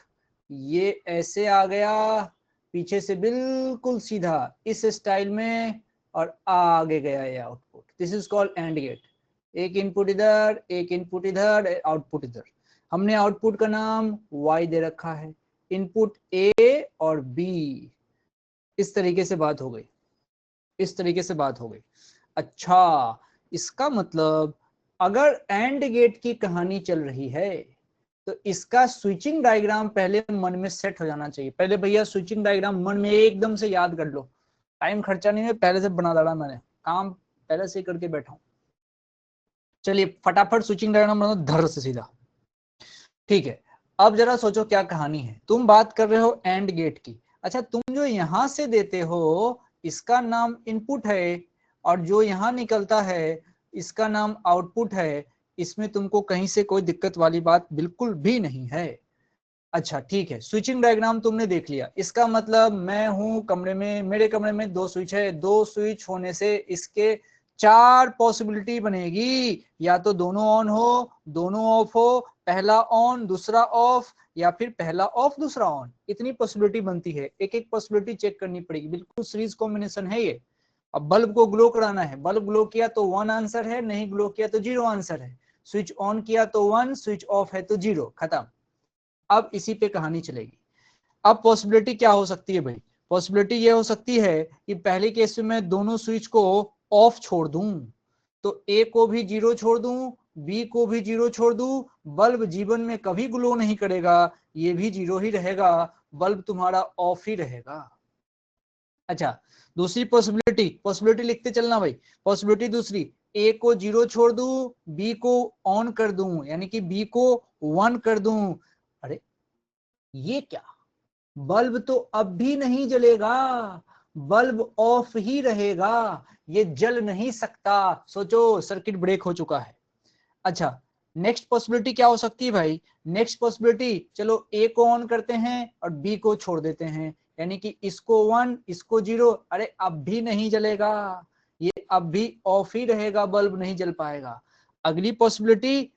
ये ऐसे आ गया पीछे से बिल्कुल सीधा इस स्टाइल में, और आगे गया ये output. This is called and gate. एक इनपुट इधर, एक इनपुट इधर, आउटपुट इधर। हमने आउटपुट का नाम y दे रखा है, इनपुट a और b। इस तरीके से बात हो गई, इस तरीके से बात हो गई। अच्छा, इसका मतलब अगर एंड गेट की कहानी चल रही है तो इसका स्विचिंग डायग्राम पहले मन में सेट हो जाना चाहिए। पहले भैया स्विचिंग डायग्राम मन में एकदम से याद कर लो, टाइम खर्चा नहीं है, पहले से बना डाला मैंने, काम पहले से करके बैठा हूं। चलिए फटाफट स्विचिंग डायग्राम बना दो धर से सीधा। ठीक है, अब जरा सोचो क्या कहानी है। तुम बात कर रहे हो एंड गेट की। अच्छा, तुम जो यहां से देते हो इसका नाम इनपुट है, और जो यहां निकलता है इसका नाम आउटपुट है। इसमें तुमको कहीं से कोई दिक्कत वाली बात बिल्कुल भी नहीं है। अच्छा ठीक है, स्विचिंग डायग्राम तुमने देख लिया। इसका मतलब मैं हूं कमरे में, मेरे कमरे में दो स्विच है, दो स्विच होने से इसके चार पॉसिबिलिटी बनेगी, या तो दोनों ऑन हो, दोनों ऑफ हो, पहला ऑन दूसरा ऑफ, या फिर पहला ऑफ दूसरा ऑन। इतनी पॉसिबिलिटी बनती है, एक एक पॉसिबिलिटी चेक करनी पड़ेगी, बिल्कुल सीरीज कॉम्बिनेशन है ये। अब बल्ब को ग्लो कराना है, बल्ब ग्लो किया तो 1 आंसर है, नहीं ग्लो किया तो 0 आंसर है। स्विच ऑन किया तो 1, स्विच ऑफ है तो 0, खत्म। अब इसी पे कहानी चलेगी। अब पॉसिबिलिटी क्या हो सकती है भाई, पॉसिबिलिटी ये हो सकती है कि पहले केस में मैं दोनों स्विच को ऑफ छोड़ दूं, तो ए को भी 0 छोड़ दूं बी को भी 0 छोड़ दूं, बल्ब जीवन में कभी ग्लो नहीं करेगा, ये भी 0 ही रहेगा, बल्ब तुम्हारा ऑफ ही रहेगा। अच्छा, दूसरी पॉसिबिलिटी लिखते चलना भाई। पॉसिबिलिटी दूसरी, ए को 0 छोड़ दूं, बी को ऑन कर दूं, यानी कि बी को 1 कर दूं। अरे ये क्या, बल्ब तो अब भी नहीं जलेगा, बल्ब ऑफ ही रहेगा, ये जल नहीं सकता। सोचो, सर्किट ब्रेक हो चुका है। अच्छा, नेक्स्ट पॉसिबिलिटी क्या हो सकती है भाई? नेक्स्ट पॉसिबिलिटी, चलो ए को ऑन करते हैं और बी को छोड़ देते हैं, यानी कि इसको 1 इसको 0। अरे अब भी नहीं जलेगा, ये अब भी ऑफ ही रहेगा, बल्ब नहीं जल पाएगा। अगली पॉसिबिलिटी,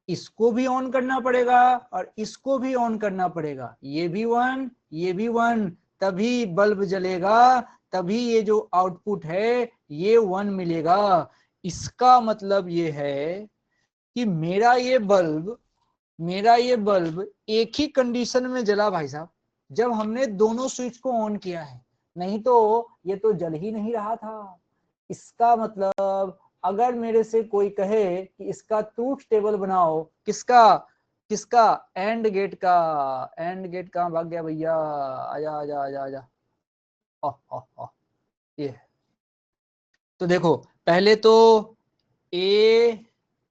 इसको भी ऑन करना पड़ेगा और इसको भी ऑन करना पड़ेगा, ये भी 1 ये भी 1, तभी बल्ब जलेगा, तभी ये जो आउटपुट है ये 1 मिलेगा। इसका मतलब ये है कि मेरा ये बल्ब एक ही कंडीशन में जला भाई साहब, जब हमने दोनों स्विच को ऑन किया है, नहीं तो ये तो जल ही नहीं रहा था। इसका मतलब अगर मेरे से कोई कहे कि इसका ट्रूथ टेबल बनाओ, किसका एंड गेट कहाँ भाग गया भैया, आजा आजा आजा आजा, ये। तो देखो, पहले तो ए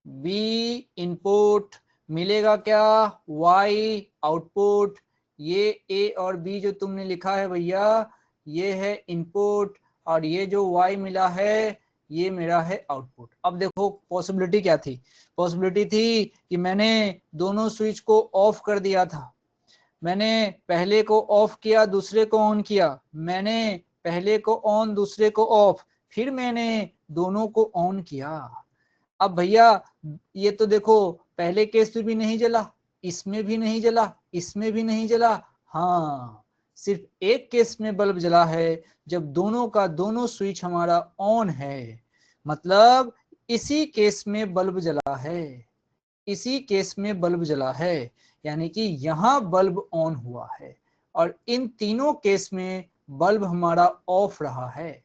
बी इनपुट मिलेगा क्या, वाई आउटपुट। ये ए और बी जो तुमने लिखा है भैया, ये है इनपुट, और ये जो वाई मिला है ये मेरा है आउटपुट। अब देखो पॉसिबिलिटी क्या थी, पॉसिबिलिटी थी कि मैंने दोनों स्विच को ऑफ कर दिया था, मैंने पहले को ऑफ किया दूसरे को ऑन किया, मैंने पहले को ऑन दूसरे को ऑफ, फिर मैंने दोनों को ऑन किया। अब भैया ये तो देखो, पहले केस में भी नहीं जला, इसमें भी नहीं जला, इसमें भी नहीं जला, हाँ सिर्फ एक केस में बल्ब जला है, जब दोनों का दोनों स्विच हमारा ऑन है, मतलब इसी केस में बल्ब जला है, इसी केस में बल्ब जला है, यानी कि यहां बल्ब ऑन हुआ है, और इन तीनों केस में बल्ब हमारा ऑफ रहा है।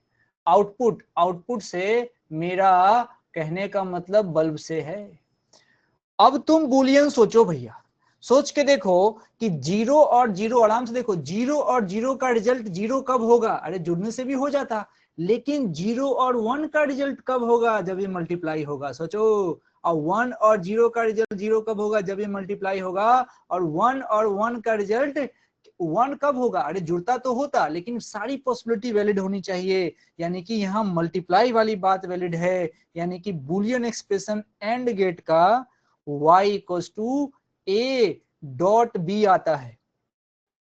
आउटपुट से मेरा कहने का मतलब बल्ब से है। अब तुम बुलियन सोचो भैया, सोच के देखो कि 0 और 0, आराम से देखो, 0 और 0 का रिजल्ट 0 कब होगा, अरे जुड़ने से भी हो जाता, लेकिन 0 और 1 का रिजल्ट कब होगा, जब ये मल्टीप्लाई होगा। सोचो, और 1 और 0 का रिजल्ट 0 कब होगा, जब ये मल्टीप्लाई होगा, और 1 और 1 का रिजल्ट 1 कब होगा, अरे जुड़ता तो होता, लेकिन सारी पॉसिबिलिटी वैलिड होनी चाहिए, यानी कि यहाँ मल्टीप्लाई वाली बात वैलिड है, यानी कि बुलियन एक्सप्रेशन एंड गेट का y equals to A dot B आता है।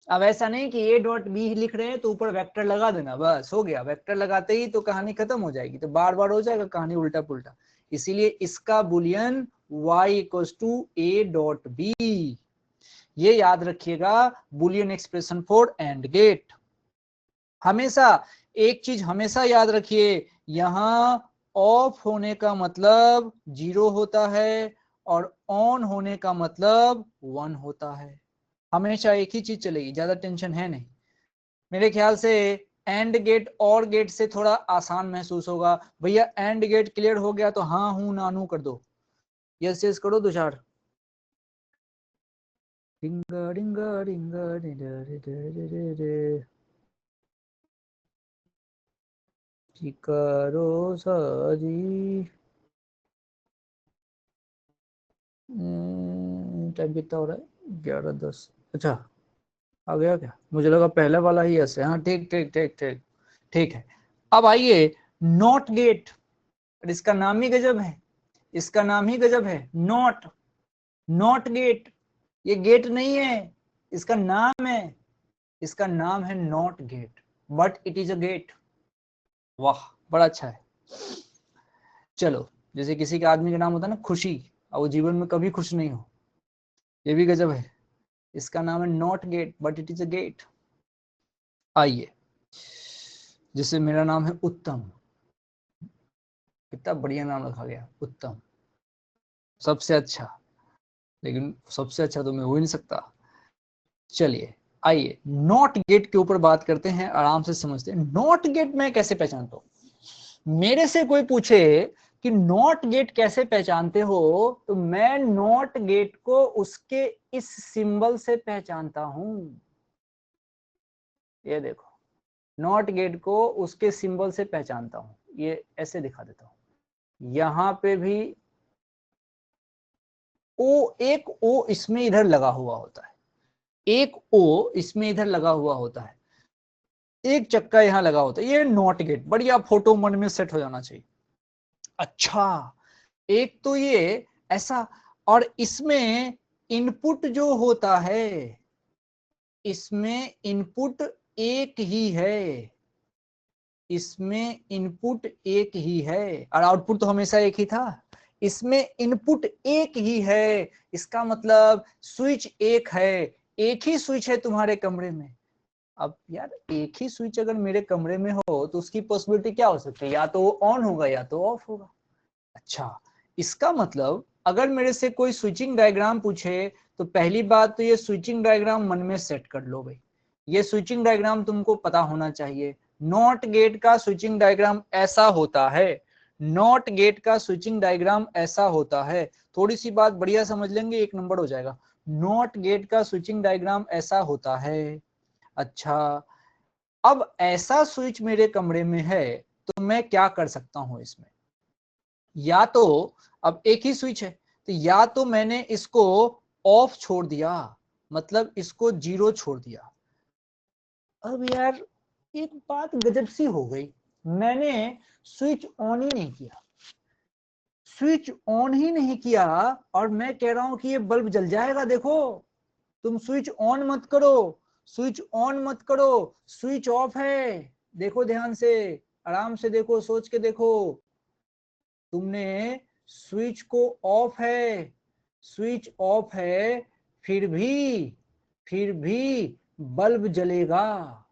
अब ऐसा नहीं कि ए डॉट बी लिख रहे हैं तो ऊपर वेक्टर लगा देना, बस हो गया, वेक्टर लगाते ही तो कहानी खत्म हो जाएगी, तो बार बार हो जाएगा कहानी उल्टा पुल्टा। इसीलिए इसका Boolean y equals to A dot B, ये याद रखिएगा, Boolean expression for and gate. हमेशा एक चीज हमेशा याद रखिए, यहां ऑफ होने का मतलब 0 होता है और ऑन होने का मतलब 1 होता है, हमेशा एक ही चीज चलेगी, ज्यादा टेंशन है नहीं। मेरे ख्याल से एंड गेट और गेट से थोड़ा आसान महसूस होगा। भैया एंड गेट क्लियर हो गया तो हाँ हूं नानू कर दो, यस यस करो दो चार। डिंगा डिंगा डिंगा डिंगा करो साजी। टाइम कितना हो रहा है, 11:10। अच्छा आ गया क्या, मुझे लगा पहले वाला ही ऐसे। हाँ ठीक ठीक ठीक ठीक ठीक है। अब आइए नॉट गेट, इसका नाम ही गजब है, इसका नाम ही गजब है, नॉट, नॉट गेट। ये गेट नहीं है, इसका नाम है, इसका नाम है not gate, but it is a gate. वाह बड़ा अच्छा है। चलो, जैसे किसी के आदमी का नाम होता है ना खुशी, और वो जीवन में कभी खुश नहीं हो, ये भी गजब है। इसका नाम है not gate but it is a gate. आइए, जैसे मेरा नाम है उत्तम, कितना बढ़िया नाम रखा गया उत्तम, सबसे अच्छा, लेकिन सबसे अच्छा तो मैं हो ही नहीं सकता। चलिए आइए नॉट गेट के ऊपर बात करते हैं, आराम से समझते हैं नॉट गेट मैं कैसे पहचानता हूं। मेरे से कोई पूछे कि नॉट गेट कैसे पहचानते हो, तो मैं नॉट गेट को उसके इस सिंबल से पहचानता हूं। ये देखो, नॉट गेट को उसके सिंबल से पहचानता हूं। ये ऐसे दिखा देता हूं, यहां पे भी ओ, एक ओ इसमें इधर लगा हुआ होता है, एक ओ इसमें इधर लगा हुआ होता है, एक चक्का यहां लगा होता है। ये नॉट गेट, बढ़िया फोटो मन में सेट हो जाना चाहिए। अच्छा, एक तो ये ऐसा, और इसमें इनपुट जो होता है, इसमें इनपुट एक ही है, इसमें इनपुट एक ही है, और आउटपुट तो हमेशा एक ही था। इसमें इनपुट एक ही है, इसका मतलब स्विच एक है, एक ही स्विच है तुम्हारे कमरे में। अब यार एक ही स्विच अगर मेरे कमरे में हो तो उसकी पॉसिबिलिटी क्या हो सकती है, या तो वो ऑन होगा या तो ऑफ होगा। अच्छा, इसका मतलब अगर मेरे से कोई स्विचिंग डायग्राम पूछे तो पहली बात तो ये स्विचिंग डायग्राम मन में सेट कर लो भाई, ये स्विचिंग डायग्राम तुमको पता होना चाहिए। नॉट गेट का स्विचिंग डायग्राम ऐसा होता है, नॉट गेट का स्विचिंग डायग्राम ऐसा होता है। थोड़ी सी बात बढ़िया समझ लेंगे, एक नंबर हो जाएगा। नॉट गेट का स्विचिंग डायग्राम ऐसा होता है। अच्छा, अब ऐसा स्विच मेरे कमरे में है तो मैं क्या कर सकता हूं इसमें, या तो अब एक ही स्विच है तो या तो मैंने इसको ऑफ छोड़ दिया, मतलब इसको जीरो छोड़ दिया। अब यार एक बात गजब सी हो गई, मैंने स्विच ऑन ही नहीं किया, स्विच ऑन ही नहीं किया, और मैं कह रहा हूं कि ये बल्ब जल जाएगा। देखो, तुम स्विच ऑन मत करो, स्विच ऑन मत करो, स्विच ऑफ है। देखो ध्यान से, आराम से देखो, सोच के देखो, तुमने स्विच को ऑफ है, स्विच ऑफ है, फिर भी बल्ब जलेगा,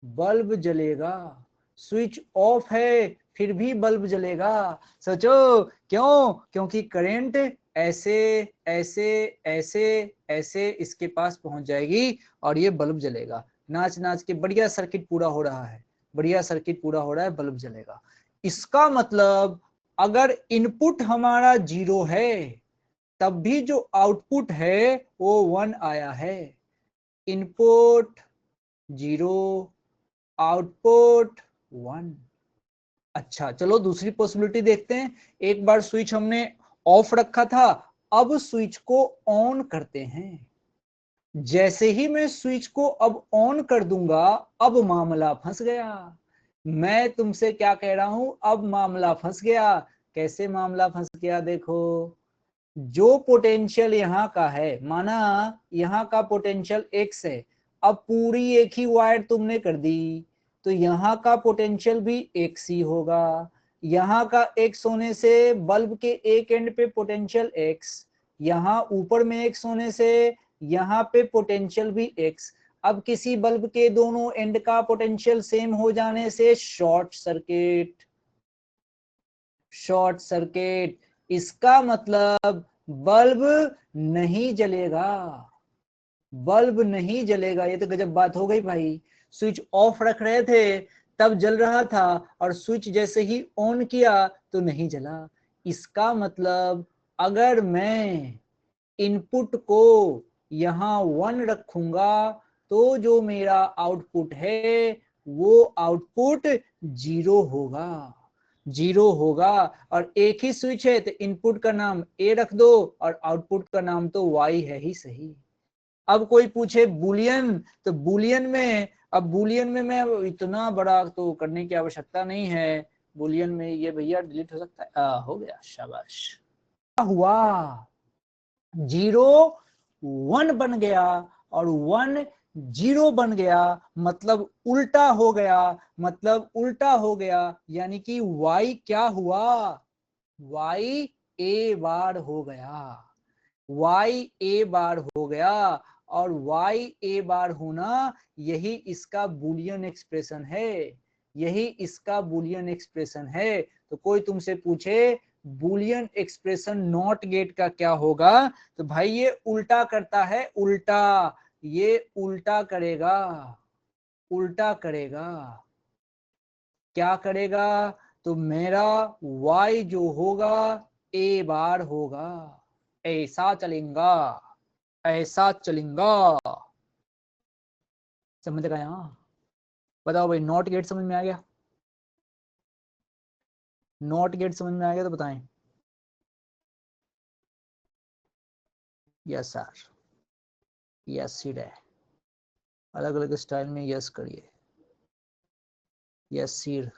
बल्ब जलेगा। स्विच ऑफ है फिर भी बल्ब जलेगा। सोचो क्यों, क्योंकि करंट ऐसे ऐसे ऐसे ऐसे इसके पास पहुंच जाएगी और ये बल्ब जलेगा। नाच नाच के बढ़िया सर्किट पूरा हो रहा है, बढ़िया सर्किट पूरा हो रहा है, बल्ब जलेगा। इसका मतलब अगर इनपुट हमारा जीरो है तब भी जो आउटपुट है वो 1 आया है। Input zero, output 1। अच्छा चलो दूसरी पॉसिबिलिटी देखते हैं। एक बार स्विच हमने ऑफ रखा था, अब स्विच को ऑन करते हैं। जैसे ही मैं स्विच को अब ऑन कर दूंगा, अब मामला फंस गया। मैं तुमसे क्या कह रहा हूं, अब मामला फंस गया। कैसे मामला फंस गया, देखो, जो पोटेंशियल यहाँ का है, माना यहाँ का पोटेंशियल x है, अब पूरी एक ही वायर तुमने कर दी तो यहाँ का पोटेंशियल भी x ही होगा। यहाँ का x होने से बल्ब के एक एंड पे पोटेंशियल x, यहाँ ऊपर में x होने से यहाँ पे पोटेंशियल भी x। अब किसी बल्ब के दोनों एंड का पोटेंशियल सेम हो जाने से शॉर्ट सर्किट, शॉर्ट सर्किट। इसका मतलब बल्ब नहीं जलेगा, बल्ब नहीं जलेगा। ये तो गजब बात हो गई भाई, स्विच ऑफ रख रहे थे तब जल रहा था और स्विच जैसे ही ऑन किया तो नहीं जला। इसका मतलब अगर मैं इनपुट को यहाँ 1 रखूंगा तो जो मेरा आउटपुट है वो आउटपुट जीरो होगा, जीरो होगा। और एक ही स्विच है तो इनपुट का नाम ए रख दो और आउटपुट का नाम तो वाई है ही सही। अब कोई पूछे बुलियन, तो बुलियन में, अब बुलियन में मैं इतना बड़ा तो करने की आवश्यकता नहीं है। बुलियन में ये भैया डिलीट हो सकता है, हो गया, शाबाश। क्या हुआ, 0 1 बन गया और 1 0 बन गया, मतलब उल्टा हो गया, मतलब उल्टा हो गया। यानी कि y क्या हुआ, y a बार हो गया, y a बार हो गया। और y a बार होना यही इसका बूलियन एक्सप्रेशन है, यही इसका बूलियन एक्सप्रेशन है। तो कोई तुमसे पूछे बूलियन एक्सप्रेशन नॉट गेट का क्या होगा, तो भाई ये उल्टा करता है, उल्टा, ये उल्टा करेगा, उल्टा करेगा। क्या करेगा, तो मेरा y जो होगा a बार होगा। ऐसा चलेगा, ऐसा चलेगा। समझ गया यहाँ? बताओ भाई, नॉट गेट समझ में आ गया? नॉट गेट समझ में आ गया तो बताएं। यस सर, यस सीड है। अलग अलग स्टाइल में यस करिए। Yes seed.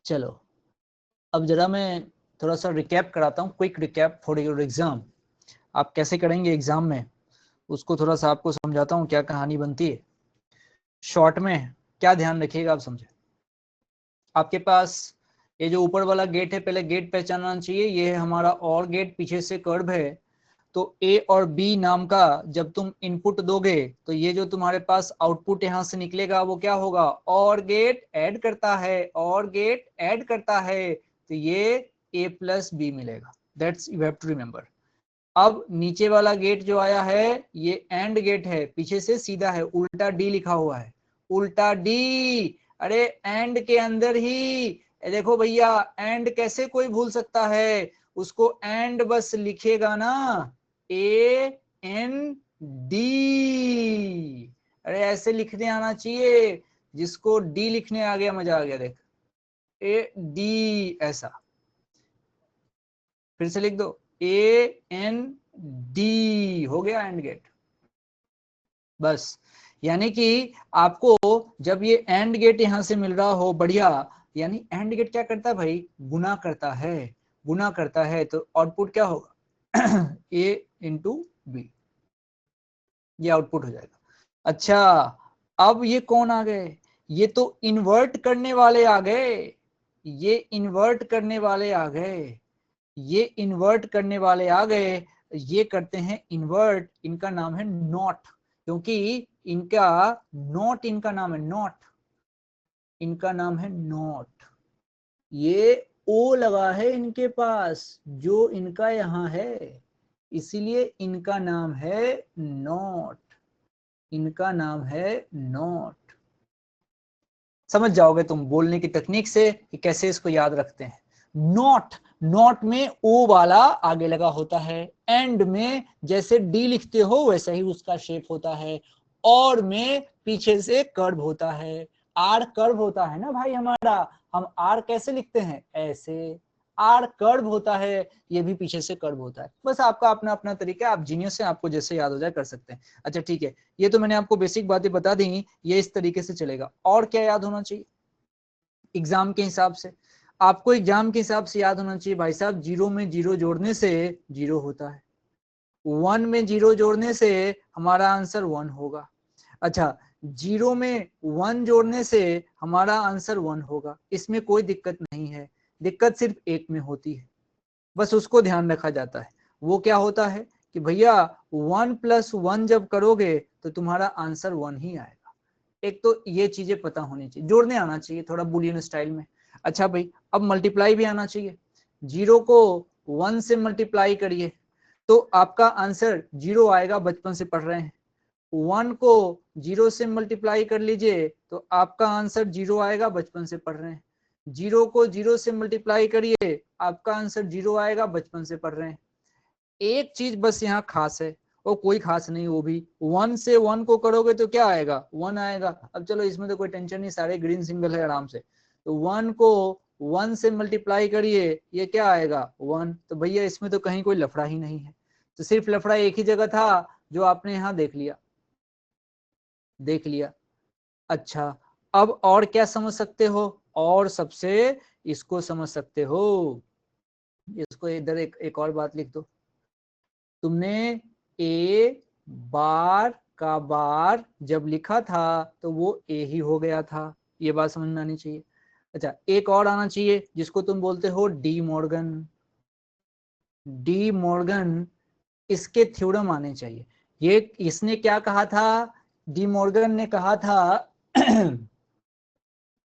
चलो अब जरा मैं थोड़ा सा रिकैप कराता हूँ, quick recap for your exam. आप कैसे करेंगे एग्जाम में उसको थोड़ा सा आपको समझाता हूँ, क्या कहानी बनती है शॉर्ट में। क्या ध्यान रखिएगा आप समझे। आपके पास ये जो ऊपर वाला गेट है, पहले गेट पहचानना चाहिए। ये है हमारा और गेट, पीछे से कर्व है। तो ए और बी नाम का जब तुम इनपुट दोगे तो ये जो तुम्हारे पास आउटपुट यहां से निकलेगा वो क्या होगा? और गेट ऐड करता है, और गेट ऐड करता है, तो ये ए प्लस बी मिलेगा। That's you have to remember. अब नीचे वाला गेट जो आया है ये एंड गेट है, पीछे से सीधा है, उल्टा डी लिखा हुआ है, उल्टा डी। अरे एंड के अंदर ही देखो भैया, एंड कैसे कोई भूल सकता है? उसको एंड बस लिखेगा ना, ए एन डी। अरे ऐसे लिखने आना चाहिए, जिसको डी लिखने आ गया मजा आ गया। देख, ए डी ऐसा। फिर से लिख दो, ए एन डी, हो गया एंड गेट। बस यानी कि आपको जब ये एंड गेट यहां से मिल रहा हो बढ़िया, यानी एंड गेट क्या करता है भाई? गुना करता है। गुना करता है तो आउटपुट क्या होगा? ए इंटू बी, ये आउटपुट हो जाएगा। अच्छा, अब ये कौन आ गए? ये तो इन्वर्ट करने वाले आ गए। ये इन्वर्ट करने वाले आ गए। ये इन्वर्ट करने वाले आ गए। ये करते हैं इन्वर्ट, इनका नाम है नॉट, क्योंकि इनका नॉट, इनका नाम है नॉट, इनका नाम है नॉट। ये ओ लगा है इनके पास, जो इनका यहां है, इसीलिए इनका नाम है नॉट। इनका नाम है नॉट। समझ जाओगे तुम बोलने की टेक्निक से कि कैसे इसको याद रखते हैं। नॉट, नॉट में ओ वाला आगे लगा होता है। एंड में जैसे डी लिखते हो वैसा ही उसका शेप होता है। और में पीछे से कर्व होता है। आर कर्व होता है ना भाई हमारा, हम आर कैसे लिखते हैं? ऐसे। आर कर्व होता है, ये भी पीछे से कर्व होता है। बस आपका अपना अपना तरीका है, आप जीनियस है, आपको जैसे याद हो जाए कर सकते हैं। अच्छा ठीक है, ये तो मैंने आपको बेसिक बातें बता दी, ये इस तरीके से चलेगा। और क्या याद होना चाहिए एग्जाम के हिसाब से? आपको एग्जाम के हिसाब से याद होना चाहिए भाई साहब, जीरो में जीरो जोड़ने से जीरो होता है, वन में जीरो जोड़ने से हमारा आंसर वन होगा। अच्छा, जीरो में वन जोड़ने से हमारा आंसर वन होगा, इसमें कोई दिक्कत नहीं है। दिक्कत सिर्फ एक में होती है, बस उसको ध्यान रखा जाता है। वो क्या होता है कि भैया वन प्लस वन जब करोगे तो तुम्हारा आंसर वन ही आएगा। एक तो ये चीजें पता होनी चाहिए, जोड़ने आना चाहिए थोड़ा बुलियन स्टाइल में। अच्छा भाई, अब मल्टीप्लाई भी आना चाहिए। जीरो को वन से मल्टीप्लाई करिए तो आपका आंसर जीरो आएगा, बचपन से पढ़ रहे हैं। वन को जीरो से मल्टीप्लाई कर लीजिए तो आपका आंसर जीरो आएगा, बचपन से पढ़ रहे हैं। जीरो को जीरो से मल्टीप्लाई करिए, आपका आंसर जीरो आएगा, बचपन से पढ़ रहे हैं। एक चीज बस यहाँ खास है, वो कोई खास नहीं, वो भी वन से वन को करोगे तो क्या आएगा? वन आएगा। अब चलो इसमें तो कोई टेंशन नहीं, सारे ग्रीन सिंगल है आराम से। तो वन को वन से मल्टीप्लाई करिए, ये क्या आएगा? वन। तो भैया इसमें तो कहीं कोई लफड़ा ही नहीं है, तो सिर्फ लफड़ा एक ही जगह था जो आपने यहाँ देख लिया, देख लिया। अच्छा, अब और क्या समझ सकते हो? और सबसे इसको समझ सकते हो, इसको इधर एक और बात लिख दो। तुमने ए बार का बार जब लिखा था तो वो ए ही हो गया था, ये बात समझ में आनी चाहिए। अच्छा, एक और आना चाहिए जिसको तुम बोलते हो डी मॉर्गन। डी मॉर्गन, इसके थ्योरम आने चाहिए। ये इसने क्या कहा था? डी मॉर्गन ने कहा था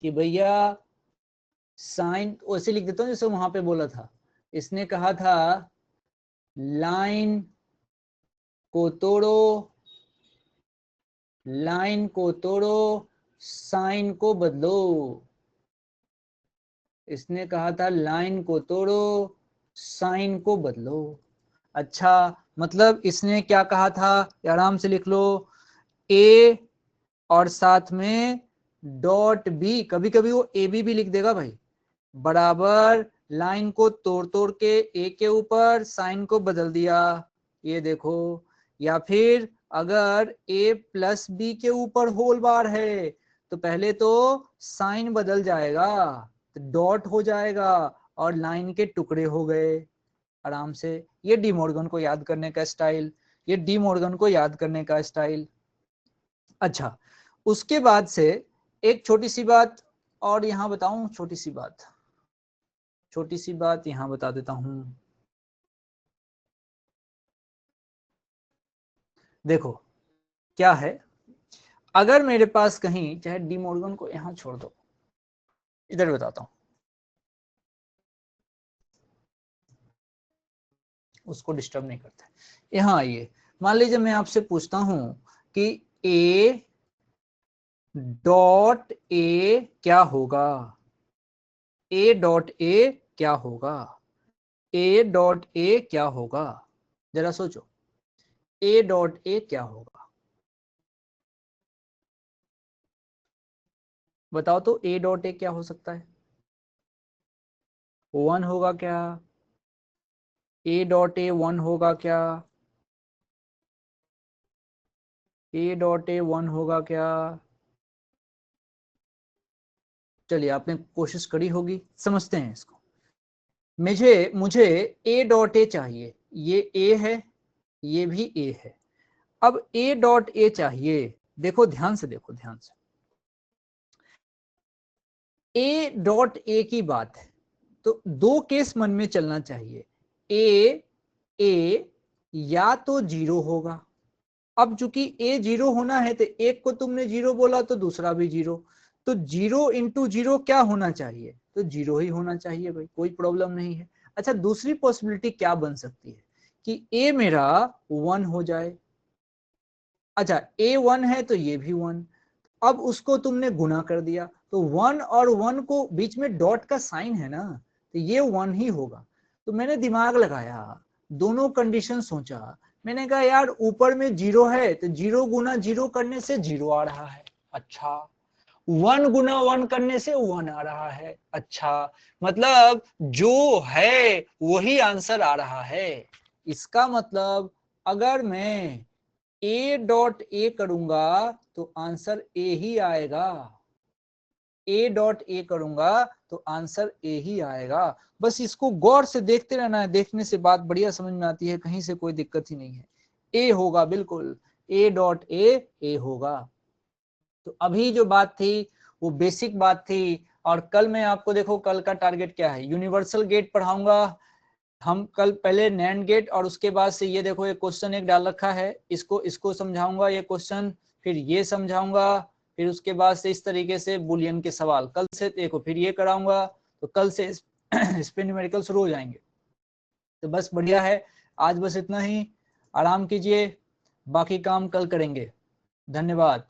कि भैया साइन, वैसे लिख देता हूँ जैसे वहां पे बोला था। इसने कहा था लाइन को तोड़ो, लाइन को तोड़ो, साइन को बदलो। इसने कहा था लाइन को तोड़ो, साइन को बदलो। अच्छा, मतलब इसने क्या कहा था, आराम से लिख लो, ए और साथ में डॉट बी, कभी कभी वो ए बी भी लिख देगा भाई, बराबर लाइन को तोड़ तोड़ के ए के ऊपर साइन को बदल दिया, ये देखो। या फिर अगर ए प्लस बी के ऊपर होल बार है तो पहले तो साइन बदल जाएगा, तो डॉट हो जाएगा और लाइन के टुकड़े हो गए। आराम से, ये डी मॉर्गन को याद करने का स्टाइल, ये डी मॉर्गन को याद करने का स्टाइल। अच्छा, उसके बाद से एक छोटी सी बात और यहां बताऊं, छोटी सी बात यहां बता देता हूं। देखो क्या है, अगर मेरे पास कहीं, चाहे डी मॉर्गन को यहां छोड़ दो, इधर बताता हूं, उसको डिस्टर्ब नहीं करता। यहां आइए, मान लीजिए मैं आपसे पूछता हूं कि ए डॉट ए क्या होगा, ए डॉट ए क्या होगा, ए डॉट ए क्या होगा, जरा सोचो, ए डॉट ए क्या होगा, बताओ तो, ए डॉट ए क्या हो सकता है, 1 होगा क्या, ए डॉट ए 1 होगा क्या, ए डॉट ए 1 होगा क्या, चलिए आपने कोशिश करी होगी, समझते हैं इसको। मुझे ए डॉट ए चाहिए, ये ए है, ये भी ए है। अब ए डॉट ए चाहिए, देखो ध्यान से, देखो ध्यान से, ए डॉट ए की बात है तो दो केस मन में चलना चाहिए, ए या तो 0 होगा, अब चूंकि ए 0 होना है तो एक को तुमने 0 बोला तो दूसरा भी 0, तो 0 इंटू 0 क्या होना चाहिए, तो 0 ही होना चाहिए भाई, कोई प्रॉब्लम नहीं है। अच्छा, दूसरी पॉसिबिलिटी क्या बन सकती है कि ए मेरा 1 हो जाए, अच्छा ए 1 है तो ये भी 1, अब उसको तुमने गुना कर दिया तो 1 और 1 को बीच में डॉट का साइन है ना, तो ये 1 ही होगा। तो मैंने दिमाग लगाया, दोनों कंडीशन सोचा, मैंने कहा यार ऊपर में 0 है तो 0 गुना 0 करने से 0 आ रहा है, अच्छा 1 गुना 1 करने से 1 आ रहा है, अच्छा मतलब जो है वही आंसर आ रहा है। इसका मतलब अगर मैं ए डॉट ए करूंगा तो आंसर ए ही आएगा, ए डॉट ए करूंगा तो आंसर ए ही आएगा। बस इसको गौर से देखते रहना है, देखने से बात बढ़िया समझ में आती है, कहीं से कोई दिक्कत ही नहीं है, ए होगा बिल्कुल, ए डॉट ए होगा। तो अभी जो बात थी वो बेसिक बात थी, और कल मैं आपको, देखो कल का टारगेट क्या है, यूनिवर्सल गेट पढ़ाऊंगा हम कल, पहले नैंड गेट, और उसके बाद से ये देखो एक क्वेश्चन एक डाल रखा है, इसको समझाऊंगा ये क्वेश्चन, फिर ये समझाऊंगा, फिर उसके बाद से इस तरीके से बुलियन के सवाल कल से देखो, फिर ये कराऊंगा, तो कल से इस पे न्यूमेरिकल शुरू हो जाएंगे। तो बस बढ़िया है, आज बस इतना ही, आराम कीजिए, बाकी काम कल करेंगे। धन्यवाद।